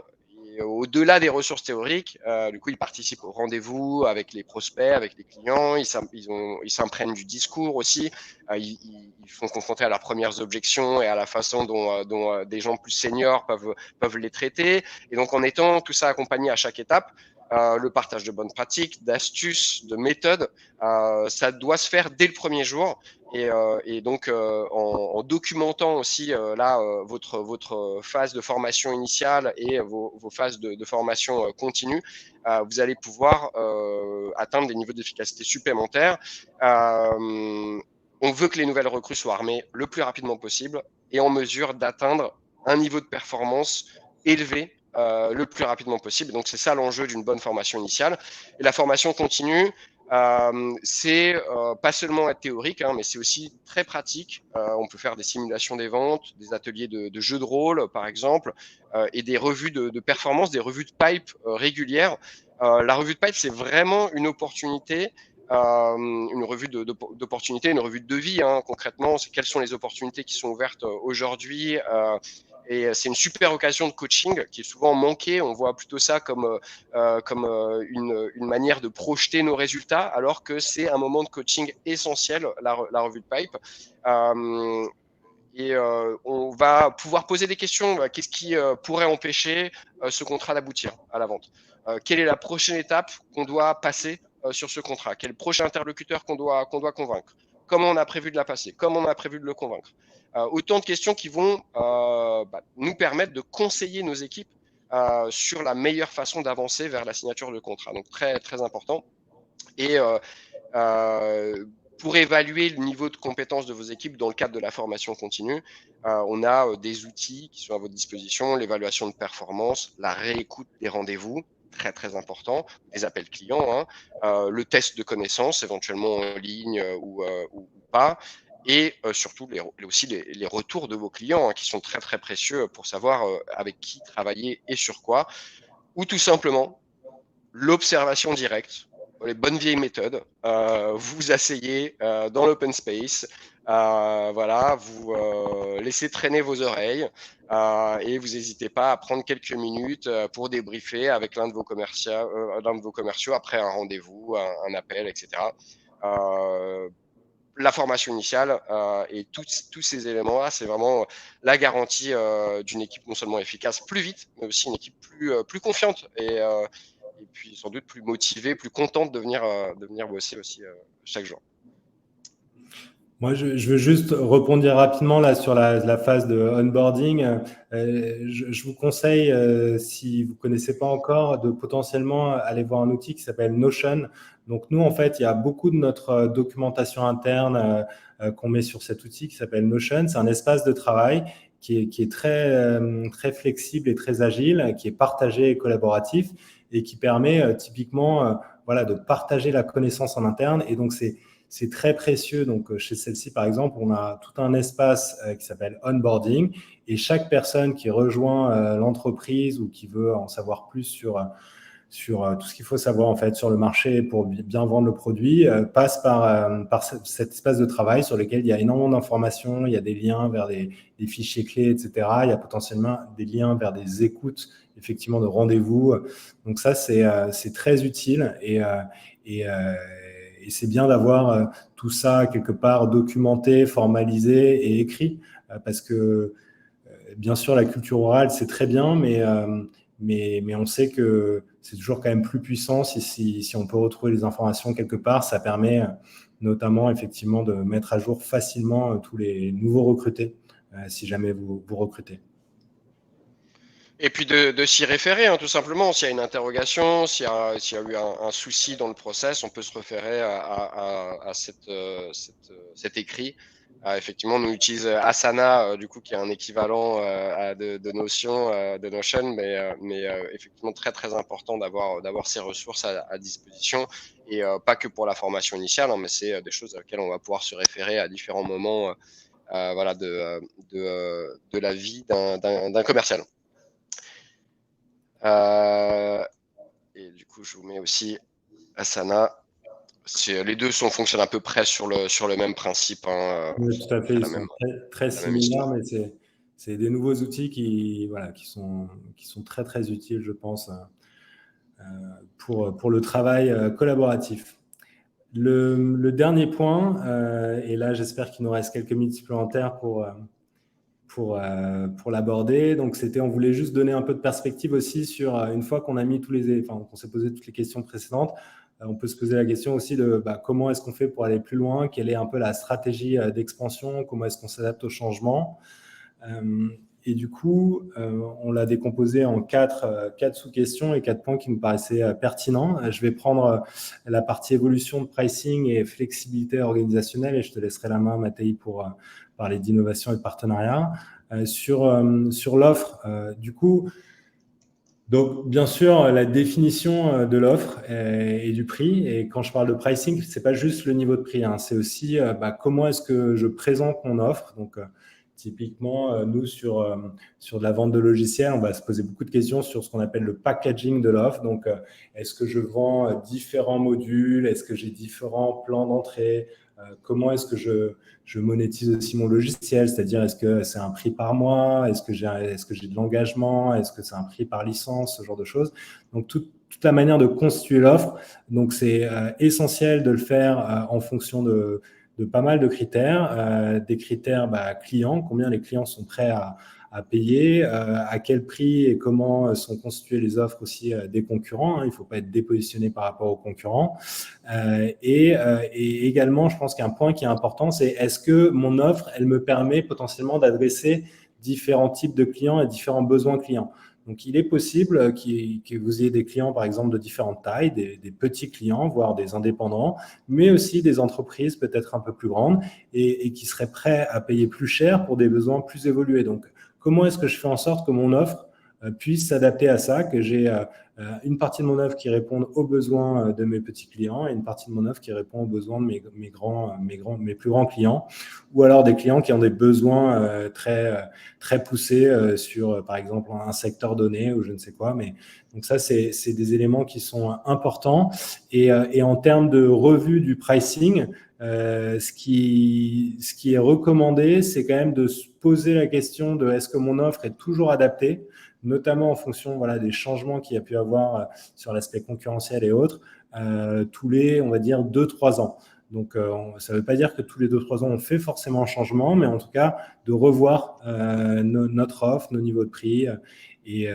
S3: Et au-delà des ressources théoriques, du coup, ils participent au rendez-vous avec les prospects, avec les clients, ils s'imprègnent du discours aussi, ils font confronter à leurs premières objections et à la façon dont des gens plus seniors peuvent les traiter. Et donc, en étant tout ça accompagné à chaque étape, le partage de bonnes pratiques, d'astuces, de méthodes, ça doit se faire dès le premier jour. Et donc, en documentant aussi votre phase de formation initiale et vos phases de formation continue, vous allez pouvoir atteindre des niveaux d'efficacité supplémentaires. On veut que les nouvelles recrues soient armées le plus rapidement possible et en mesure d'atteindre un niveau de performance élevé le plus rapidement possible. Donc, c'est ça l'enjeu d'une bonne formation initiale. Et la formation continue, c'est pas seulement être théorique, mais c'est aussi très pratique. On peut faire des simulations des ventes, des ateliers de jeux de rôle, par exemple, et des revues de performance, des revues de pipe régulières. La revue de pipe, c'est vraiment une opportunité. Une revue d'opportunités, une revue de devis concrètement, c'est quelles sont les opportunités qui sont ouvertes aujourd'hui Et c'est une super occasion de coaching qui est souvent manquée. On voit plutôt ça comme une manière de projeter nos résultats, alors que c'est un moment de coaching essentiel, la revue de pipe. On va pouvoir poser des questions. Qu'est-ce qui pourrait empêcher ce contrat d'aboutir à la vente? Quelle est la prochaine étape qu'on doit passer sur ce contrat? Quel est le prochain interlocuteur qu'on doit convaincre? Comment on a prévu de la passer? Comment on a prévu de le convaincre? Autant de questions qui vont nous permettre de conseiller nos équipes sur la meilleure façon d'avancer vers la signature de contrat. Donc très, très important. Et pour évaluer le niveau de compétence de vos équipes dans le cadre de la formation continue, on a des outils qui sont à votre disposition, l'évaluation de performance, la réécoute des rendez-vous, très très important, des appels clients, le test de connaissances éventuellement en ligne ou pas, et surtout aussi les retours de vos clients qui sont très très précieux pour savoir avec qui travailler et sur quoi, ou tout simplement l'observation directe, les bonnes vieilles méthodes. Vous vous asseyez dans l'open space, voilà, vous laissez traîner vos oreilles et vous n'hésitez pas à prendre quelques minutes pour débriefer avec l'un de vos commerciaux après un rendez-vous, un appel, etc. La formation initiale et tous ces éléments-là, c'est vraiment la garantie d'une équipe non seulement efficace plus vite, mais aussi une équipe plus confiante et puis sans doute plus motivée, plus contente de venir bosser aussi chaque jour.
S2: Moi, je veux juste rebondir rapidement là sur la phase de onboarding. Je vous conseille, si vous ne connaissez pas encore, de potentiellement aller voir un outil qui s'appelle Notion. Donc nous, en fait, il y a beaucoup de notre documentation interne qu'on met sur cet outil qui s'appelle Notion. C'est un espace de travail qui est très, très flexible et très agile, qui est partagé et collaboratif et qui permet typiquement voilà, de partager la connaissance en interne. Et donc, c'est très précieux. Donc, chez celle-ci, par exemple, on a tout un espace qui s'appelle onboarding et chaque personne qui rejoint l'entreprise ou qui veut en savoir plus sur tout ce qu'il faut savoir en fait sur le marché pour bien vendre le produit passe par cet espace de travail sur lequel il y a énormément d'informations, il y a des liens vers des fichiers clés, etc. Il y a potentiellement des liens vers des écoutes effectivement de rendez-vous. Donc ça, c'est très utile et c'est bien d'avoir tout ça quelque part documenté, formalisé et écrit parce que bien sûr, la culture orale, c'est très bien, mais on sait que c'est toujours quand même plus puissant si on peut retrouver les informations quelque part. Ça permet notamment effectivement de mettre à jour facilement tous les nouveaux recrutés si jamais vous recrutez.
S3: Et puis de s'y référer, tout simplement. S'il y a une interrogation, s'il y a eu un souci dans le process, on peut se référer à cet écrit. Effectivement, nous utilisons Asana, du coup, qui est un équivalent de Notion, mais effectivement très très important d'avoir ces ressources à disposition et pas que pour la formation initiale, mais c'est des choses auxquelles on va pouvoir se référer à différents moments, voilà, de la vie d'un commercial. Et du coup, je vous mets aussi Asana. Les deux fonctionnent à peu près sur le même principe.
S2: Oui, tout à fait, ils sont très similaires, mais c'est des nouveaux outils qui sont très très utiles, je pense, pour le travail collaboratif. Le dernier point, et là j'espère qu'il nous reste quelques minutes supplémentaires pour l'aborder. Donc, on voulait juste donner un peu de perspective aussi sur une fois qu'on a mis qu'on s'est posé toutes les questions précédentes, on peut se poser la question aussi de comment est-ce qu'on fait pour aller plus loin, quelle est un peu la stratégie d'expansion, comment est-ce qu'on s'adapte au changement. Et du coup, on l'a décomposé en quatre sous-questions et 4 points qui nous paraissaient pertinents. Je vais prendre la partie évolution de pricing et flexibilité organisationnelle et je te laisserai la main, Mathéi, pour parler d'innovation et de partenariat. Sur l'offre, du coup, donc bien sûr, la définition de l'offre et du prix. Et quand je parle de pricing, c'est pas juste le niveau de prix, c'est aussi comment est-ce que je présente mon offre. Donc, Typiquement, nous, sur de la vente de logiciels, on va se poser beaucoup de questions sur ce qu'on appelle le packaging de l'offre. Donc, est-ce que je vends différents modules? Est-ce que j'ai différents plans d'entrée? Comment est-ce que je monétise aussi mon logiciel? C'est-à-dire, est-ce que c'est un prix par mois? Est-ce que j'ai de l'engagement? Est-ce que c'est un prix par licence? Ce genre de choses. Donc, toute la manière de constituer l'offre. Donc, c'est essentiel de le faire en fonction de pas mal de critères, des critères clients, combien les clients sont prêts à payer, à quel prix et comment sont constituées les offres aussi des concurrents. Il ne faut pas être dépositionné par rapport aux concurrents. Et également, je pense qu'un point qui est important, c'est est-ce que mon offre, elle me permet potentiellement d'adresser différents types de clients et différents besoins clients. Donc, il est possible que vous ayez des clients, par exemple, de différentes tailles, des petits clients, voire des indépendants, mais aussi des entreprises peut-être un peu plus grandes et qui seraient prêts à payer plus cher pour des besoins plus évolués. Donc, comment est-ce que je fais en sorte que mon offre puisse s'adapter à ça, que j'ai une partie de mon offre qui réponde aux besoins de mes petits clients et une partie de mon offre qui répond aux besoins de mes plus grands clients, ou alors des clients qui ont des besoins très poussés sur, par exemple, un secteur donné ou je ne sais quoi. Mais donc ça, c'est des éléments qui sont importants. Et en termes de revue du pricing, ce qui est recommandé, c'est quand même de se poser la question de est-ce que mon offre est toujours adaptée, notamment en fonction des changements qu'il y a pu avoir sur l'aspect concurrentiel et autres, tous les, on va dire, 2-3 ans. Donc, ça ne veut pas dire que tous les 2-3 ans, on fait forcément un changement, mais en tout cas, de revoir notre offre, nos niveaux de prix et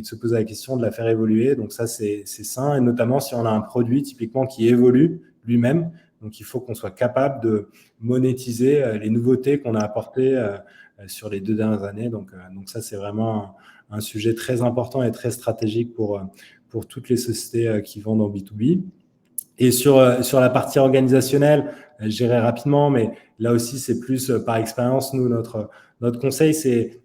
S2: de se poser la question de la faire évoluer. Donc, ça, c'est sain, et notamment si on a un produit typiquement qui évolue lui-même. Donc, il faut qu'on soit capable de monétiser les nouveautés qu'on a apportées sur les 2 dernières années. Donc ça, c'est vraiment un sujet très important et très stratégique pour toutes les sociétés qui vendent en B2B. Et sur la partie organisationnelle, je dirais rapidement, mais là aussi, c'est plus par expérience. Nous, notre conseil, c'est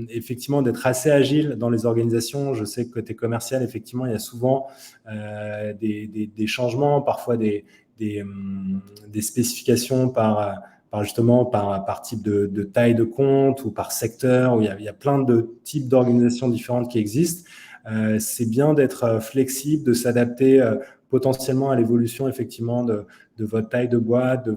S2: effectivement d'être assez agile dans les organisations. Je sais que côté commercial, effectivement, il y a souvent des changements, parfois des spécifications par type de taille de compte ou par secteur, où il y a plein de types d'organisations différentes qui existent. C'est bien d'être flexible, de s'adapter potentiellement à l'évolution effectivement de votre taille de boîte,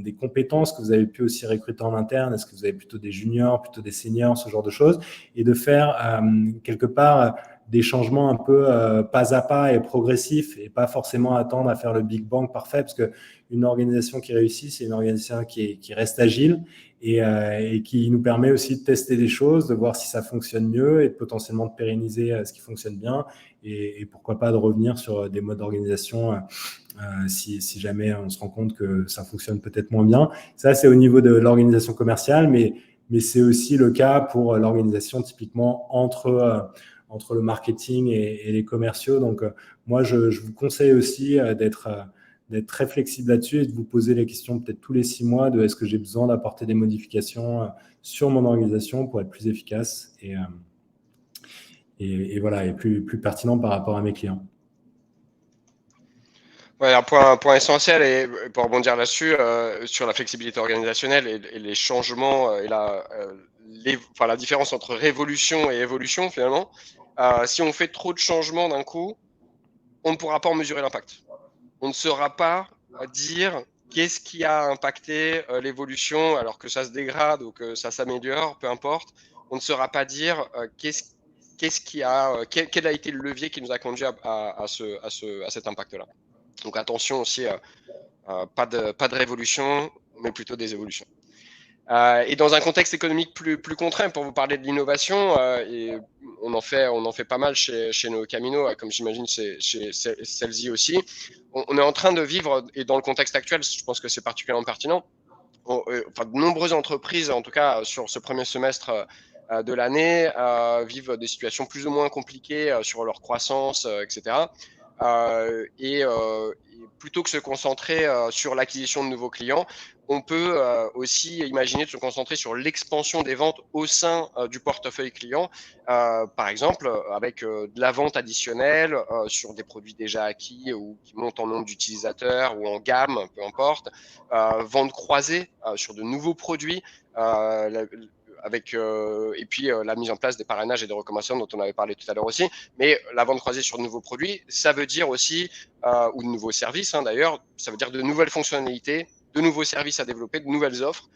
S2: des compétences que vous avez pu aussi recruter en interne. Est-ce que vous avez plutôt des juniors, plutôt des seniors, ce genre de choses, et de faire quelque part des changements un peu pas à pas et progressifs, et pas forcément attendre à faire le Big Bang parfait, parce qu'une organisation qui réussit, c'est une organisation qui reste agile et qui nous permet aussi de tester des choses, de voir si ça fonctionne mieux et potentiellement de pérenniser ce qui fonctionne bien, et pourquoi pas de revenir sur des modes d'organisation si jamais on se rend compte que ça fonctionne peut-être moins bien. Ça, c'est au niveau de l'organisation commerciale, mais c'est aussi le cas pour l'organisation typiquement entre le marketing et les commerciaux. Donc, moi, je vous conseille aussi d'être très flexible là-dessus et de vous poser les questions peut-être tous les 6 mois de est-ce que j'ai besoin d'apporter des modifications sur mon organisation pour être plus efficace et voilà, et plus pertinent par rapport à mes clients.
S3: Ouais, un point essentiel, et pour rebondir là-dessus, sur la flexibilité organisationnelle et les changements et la différence entre révolution et évolution finalement. Si on fait trop de changements d'un coup, on ne pourra pas en mesurer l'impact. On ne saura pas dire qu'est-ce qui a impacté l'évolution, alors que ça se dégrade ou que ça s'améliore, peu importe. On ne saura pas dire quel a été le levier qui nous a conduit à cet impact-là. Donc attention aussi, pas de révolution, mais plutôt des évolutions. Et dans un contexte économique plus contraint, pour vous parler de l'innovation, et on en fait pas mal chez nos Camino, comme j'imagine chez Celsi aussi. On est en train de vivre, et dans le contexte actuel, je pense que c'est particulièrement pertinent, de nombreuses entreprises, en tout cas sur ce premier semestre de l'année, vivent des situations plus ou moins compliquées sur leur croissance, etc. Et plutôt que se concentrer sur l'acquisition de nouveaux clients, on peut aussi imaginer de se concentrer sur l'expansion des ventes au sein du portefeuille client, par exemple avec de la vente additionnelle sur des produits déjà acquis ou qui montent en nombre d'utilisateurs ou en gamme, peu importe, vente croisée sur de nouveaux produits. et puis la mise en place des parrainages et des recommandations dont on avait parlé tout à l'heure aussi. Mais la vente croisée sur de nouveaux produits, ça veut dire aussi, ou de nouveaux services d'ailleurs, ça veut dire de nouvelles fonctionnalités, de nouveaux services à développer, de nouvelles offres.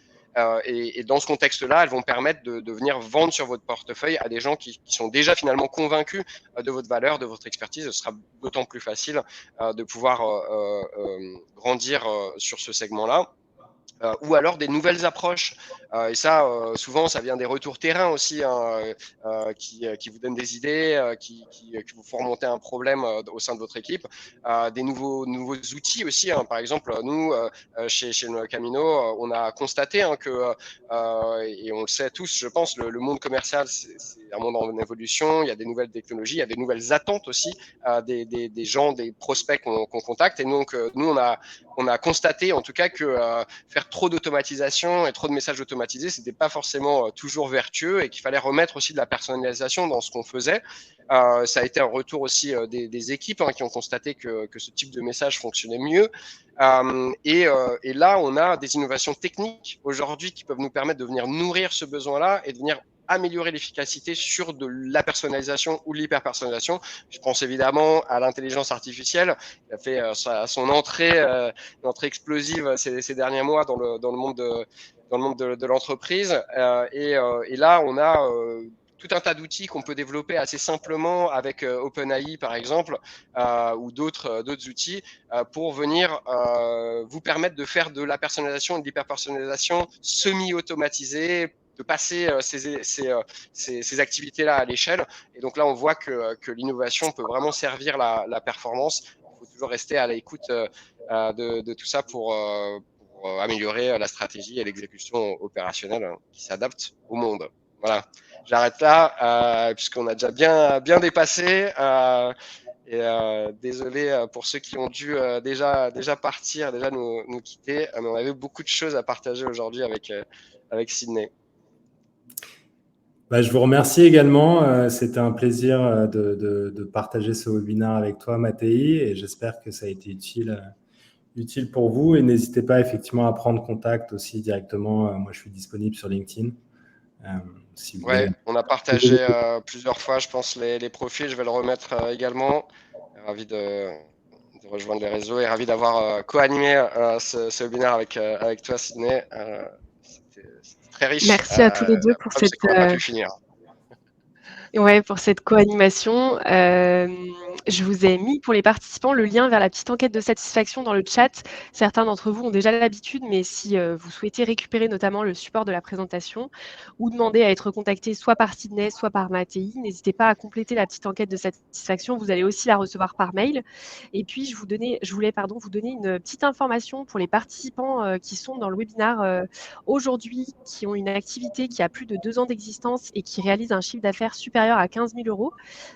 S3: Et dans ce contexte-là, elles vont permettre de venir vendre sur votre portefeuille à des gens qui sont déjà finalement convaincus de votre valeur, de votre expertise. Ce sera d'autant plus facile de pouvoir grandir sur ce segment-là. Ou alors des nouvelles approches. Et ça, souvent, ça vient des retours terrain aussi, qui vous donnent des idées, qui vous font remonter un problème au sein de votre équipe. Des nouveaux outils aussi. Par exemple, nous, chez Camino, on a constaté que, et on le sait tous, je pense, le monde commercial, c'est un monde en évolution. Il y a des nouvelles technologies, il y a des nouvelles attentes aussi des gens, des prospects qu'on contacte. Et donc, nous, on a constaté en tout cas que faire trop d'automatisation et trop de messages automatisés, c'était pas forcément toujours vertueux et qu'il fallait remettre aussi de la personnalisation dans ce qu'on faisait. Ça a été un retour aussi des équipes qui ont constaté que ce type de message fonctionnait mieux. Et là, on a des innovations techniques aujourd'hui qui peuvent nous permettre de venir nourrir ce besoin-là et de venir améliorer l'efficacité sur de la personnalisation ou de l'hyper-personnalisation. Je pense évidemment à l'intelligence artificielle qui a fait son entrée explosive ces derniers mois dans le monde de l'entreprise. Et là, on a tout un tas d'outils qu'on peut développer assez simplement avec OpenAI, par exemple, ou d'autres outils pour venir vous permettre de faire de la personnalisation et de l'hyper-personnalisation semi-automatisée, de passer ces activités-là à l'échelle. Et donc là, on voit que l'innovation peut vraiment servir la performance. Il faut toujours rester à l'écoute de tout ça pour améliorer la stratégie et l'exécution opérationnelle qui s'adapte au monde. Voilà, j'arrête là puisqu'on a déjà bien dépassé. Et désolé pour ceux qui ont dû déjà partir, déjà nous quitter. Mais on avait beaucoup de choses à partager aujourd'hui avec Sydney.
S2: Je vous remercie également. C'était un plaisir de partager ce webinaire avec toi, Mattei, et j'espère que ça a été utile pour vous. Et n'hésitez pas effectivement à prendre contact aussi directement. Moi, je suis disponible sur LinkedIn. Si vous voulez.
S3: On a partagé plusieurs fois, je pense, les profils. Je vais le remettre également. Ravi de rejoindre les réseaux et ravi d'avoir co-animé ce webinaire avec toi, Sydney. C'était très riche.
S1: Merci à tous les deux pour cette.
S3: On n'a pas pu finir.
S1: Ouais, pour cette co-animation. Je vous ai mis pour les participants le lien vers la petite enquête de satisfaction dans le chat. Certains d'entre vous ont déjà l'habitude, mais si vous souhaitez récupérer notamment le support de la présentation ou demander à être contacté soit par Sydney, soit par Mattei, n'hésitez pas à compléter la petite enquête de satisfaction. Vous allez aussi la recevoir par mail. Et puis, je voulais vous donner une petite information pour les participants qui sont dans le webinaire aujourd'hui, qui ont une activité qui a plus de 2 ans d'existence et qui réalisent un chiffre d'affaires supérieur à 15 000 euros.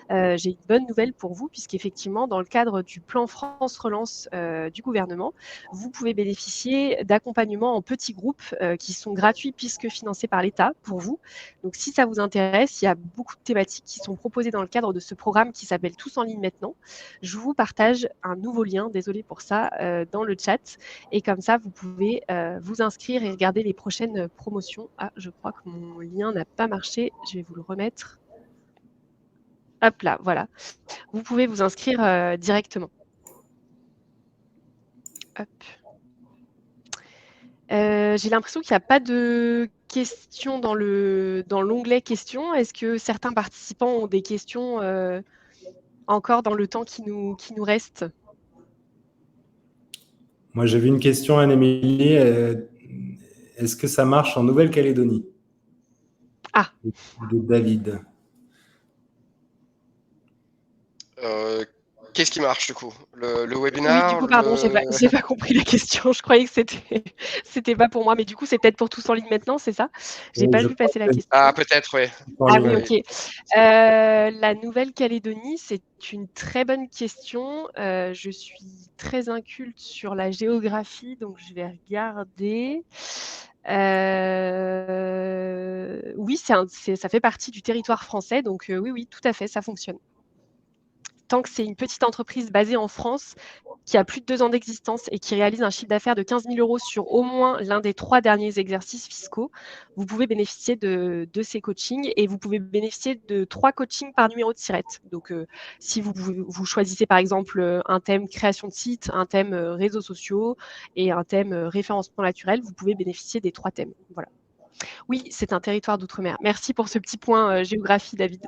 S1: J'ai une bonne nouvelle pour vous, puisqu'effectivement, dans le cadre du plan France Relance du gouvernement, vous pouvez bénéficier d'accompagnements en petits groupes qui sont gratuits puisque financés par l'État pour vous. Donc, si ça vous intéresse, il y a beaucoup de thématiques qui sont proposées dans le cadre de ce programme qui s'appelle Tous en ligne maintenant. Je vous partage un nouveau lien, désolé pour ça, dans le chat. Et comme ça, vous pouvez vous inscrire et regarder les prochaines promotions. Ah, je crois que mon lien n'a pas marché. Je vais vous le remettre. Hop là, voilà. Vous pouvez vous inscrire directement. Hop. J'ai l'impression qu'il n'y a pas de questions dans l'onglet questions. Est-ce que certains participants ont des questions encore dans le temps qui nous reste?
S2: Moi, j'avais une question, Anne-Émilie. Est-ce que ça marche en Nouvelle-Calédonie?
S1: Ah.
S2: De David.
S3: Qu'est-ce qui marche du coup? Le webinaire?
S1: Oui, du coup, pardon, j'ai pas compris la question. Je croyais que c'était pas pour moi, mais du coup, c'est peut-être pour Tous en ligne maintenant, c'est ça? J'ai pas vu passer la question.
S3: Ah, peut-être, oui.
S1: Ah oui, ok. La Nouvelle-Calédonie, c'est une très bonne question. Je suis très inculte sur la géographie, donc je vais regarder. Oui, ça fait partie du territoire français, donc oui, tout à fait, ça fonctionne. tant que c'est une petite entreprise basée en France qui a plus de 2 ans d'existence et qui réalise un chiffre d'affaires de 15 000 € sur au moins l'un des 3 derniers exercices fiscaux, vous pouvez bénéficier de ces coachings et vous pouvez bénéficier de 3 coachings par numéro de SIRET. Donc, si vous choisissez par exemple un thème création de site, un thème réseaux sociaux et un thème référencement naturel, vous pouvez bénéficier des 3 thèmes. Voilà. Oui, c'est un territoire d'outre-mer. Merci pour ce petit point géographie, David.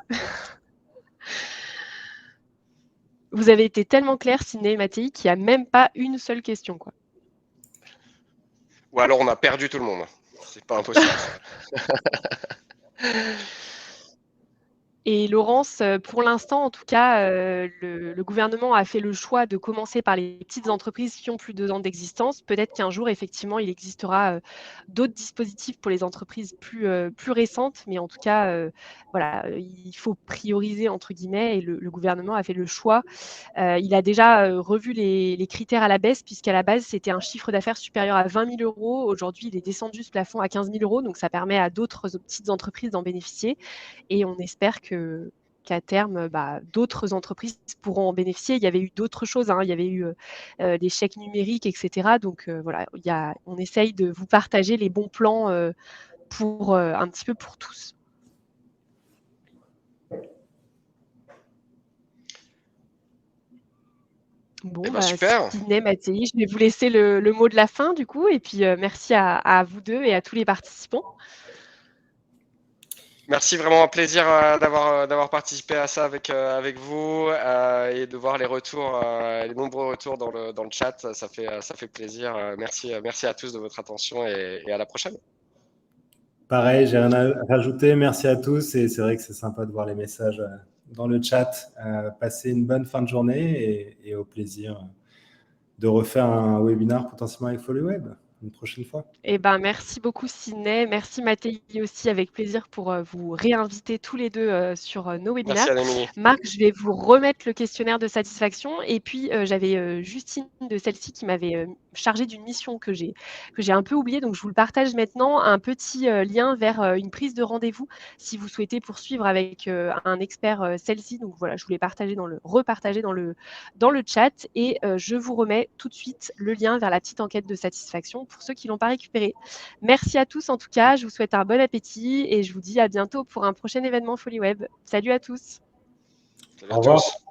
S1: Vous avez été tellement clair, Sidney et Mattei, qu'il n'y a même pas une seule question, quoi.
S3: Ou alors on a perdu tout le monde. C'est pas impossible.
S1: Et Laurence, pour l'instant, en tout cas, le gouvernement a fait le choix de commencer par les petites entreprises qui ont plus de 2 ans d'existence. Peut-être qu'un jour, effectivement, il existera d'autres dispositifs pour les entreprises plus récentes, mais en tout cas, voilà, il faut prioriser entre guillemets. Et le gouvernement a fait le choix. Il a déjà revu les critères à la baisse, puisqu'à la base, c'était un chiffre d'affaires supérieur à 20 000 €. Aujourd'hui, il est descendu ce plafond à 15 000 €, donc ça permet à d'autres petites entreprises d'en bénéficier. Et on espère qu'à terme, d'autres entreprises pourront en bénéficier. Il y avait eu d'autres choses, hein. Il y avait eu des chèques numériques, etc. Donc voilà, on essaye de vous partager les bons plans pour un petit peu pour tous. Bon,
S3: super.
S1: Sidney, Mattei, je vais vous laisser le mot de la fin du coup, et puis merci à vous deux et à tous les participants.
S3: Merci, vraiment un plaisir d'avoir participé à ça avec vous et de voir les retours, les nombreux retours dans le chat. Ça fait plaisir. Merci à tous de votre attention et à la prochaine.
S2: Pareil, j'ai rien à rajouter. Merci à tous et c'est vrai que c'est sympa de voir les messages dans le chat. Passez une bonne fin de journée et au plaisir de refaire un webinar potentiellement avec FolioWeb une prochaine fois.
S1: Eh ben, merci beaucoup Sidney, merci Mattei aussi, avec plaisir pour vous réinviter tous les deux sur nos webinaires.
S3: Merci Anne-Émilie.
S1: Marc, je vais vous remettre le questionnaire de satisfaction et puis j'avais Justine de celle-ci qui m'avait chargée d'une mission que j'ai un peu oubliée, donc je vous le partage maintenant, un petit lien vers une prise de rendez-vous si vous souhaitez poursuivre avec un expert celle-ci. Donc voilà, je voulais repartager dans le chat et je vous remets tout de suite le lien vers la petite enquête de satisfaction pour ceux qui ne l'ont pas récupéré. Merci à tous en tout cas, je vous souhaite un bon appétit et je vous dis à bientôt pour un prochain événement FolioWeb. Salut à tous.
S3: Salut à tous.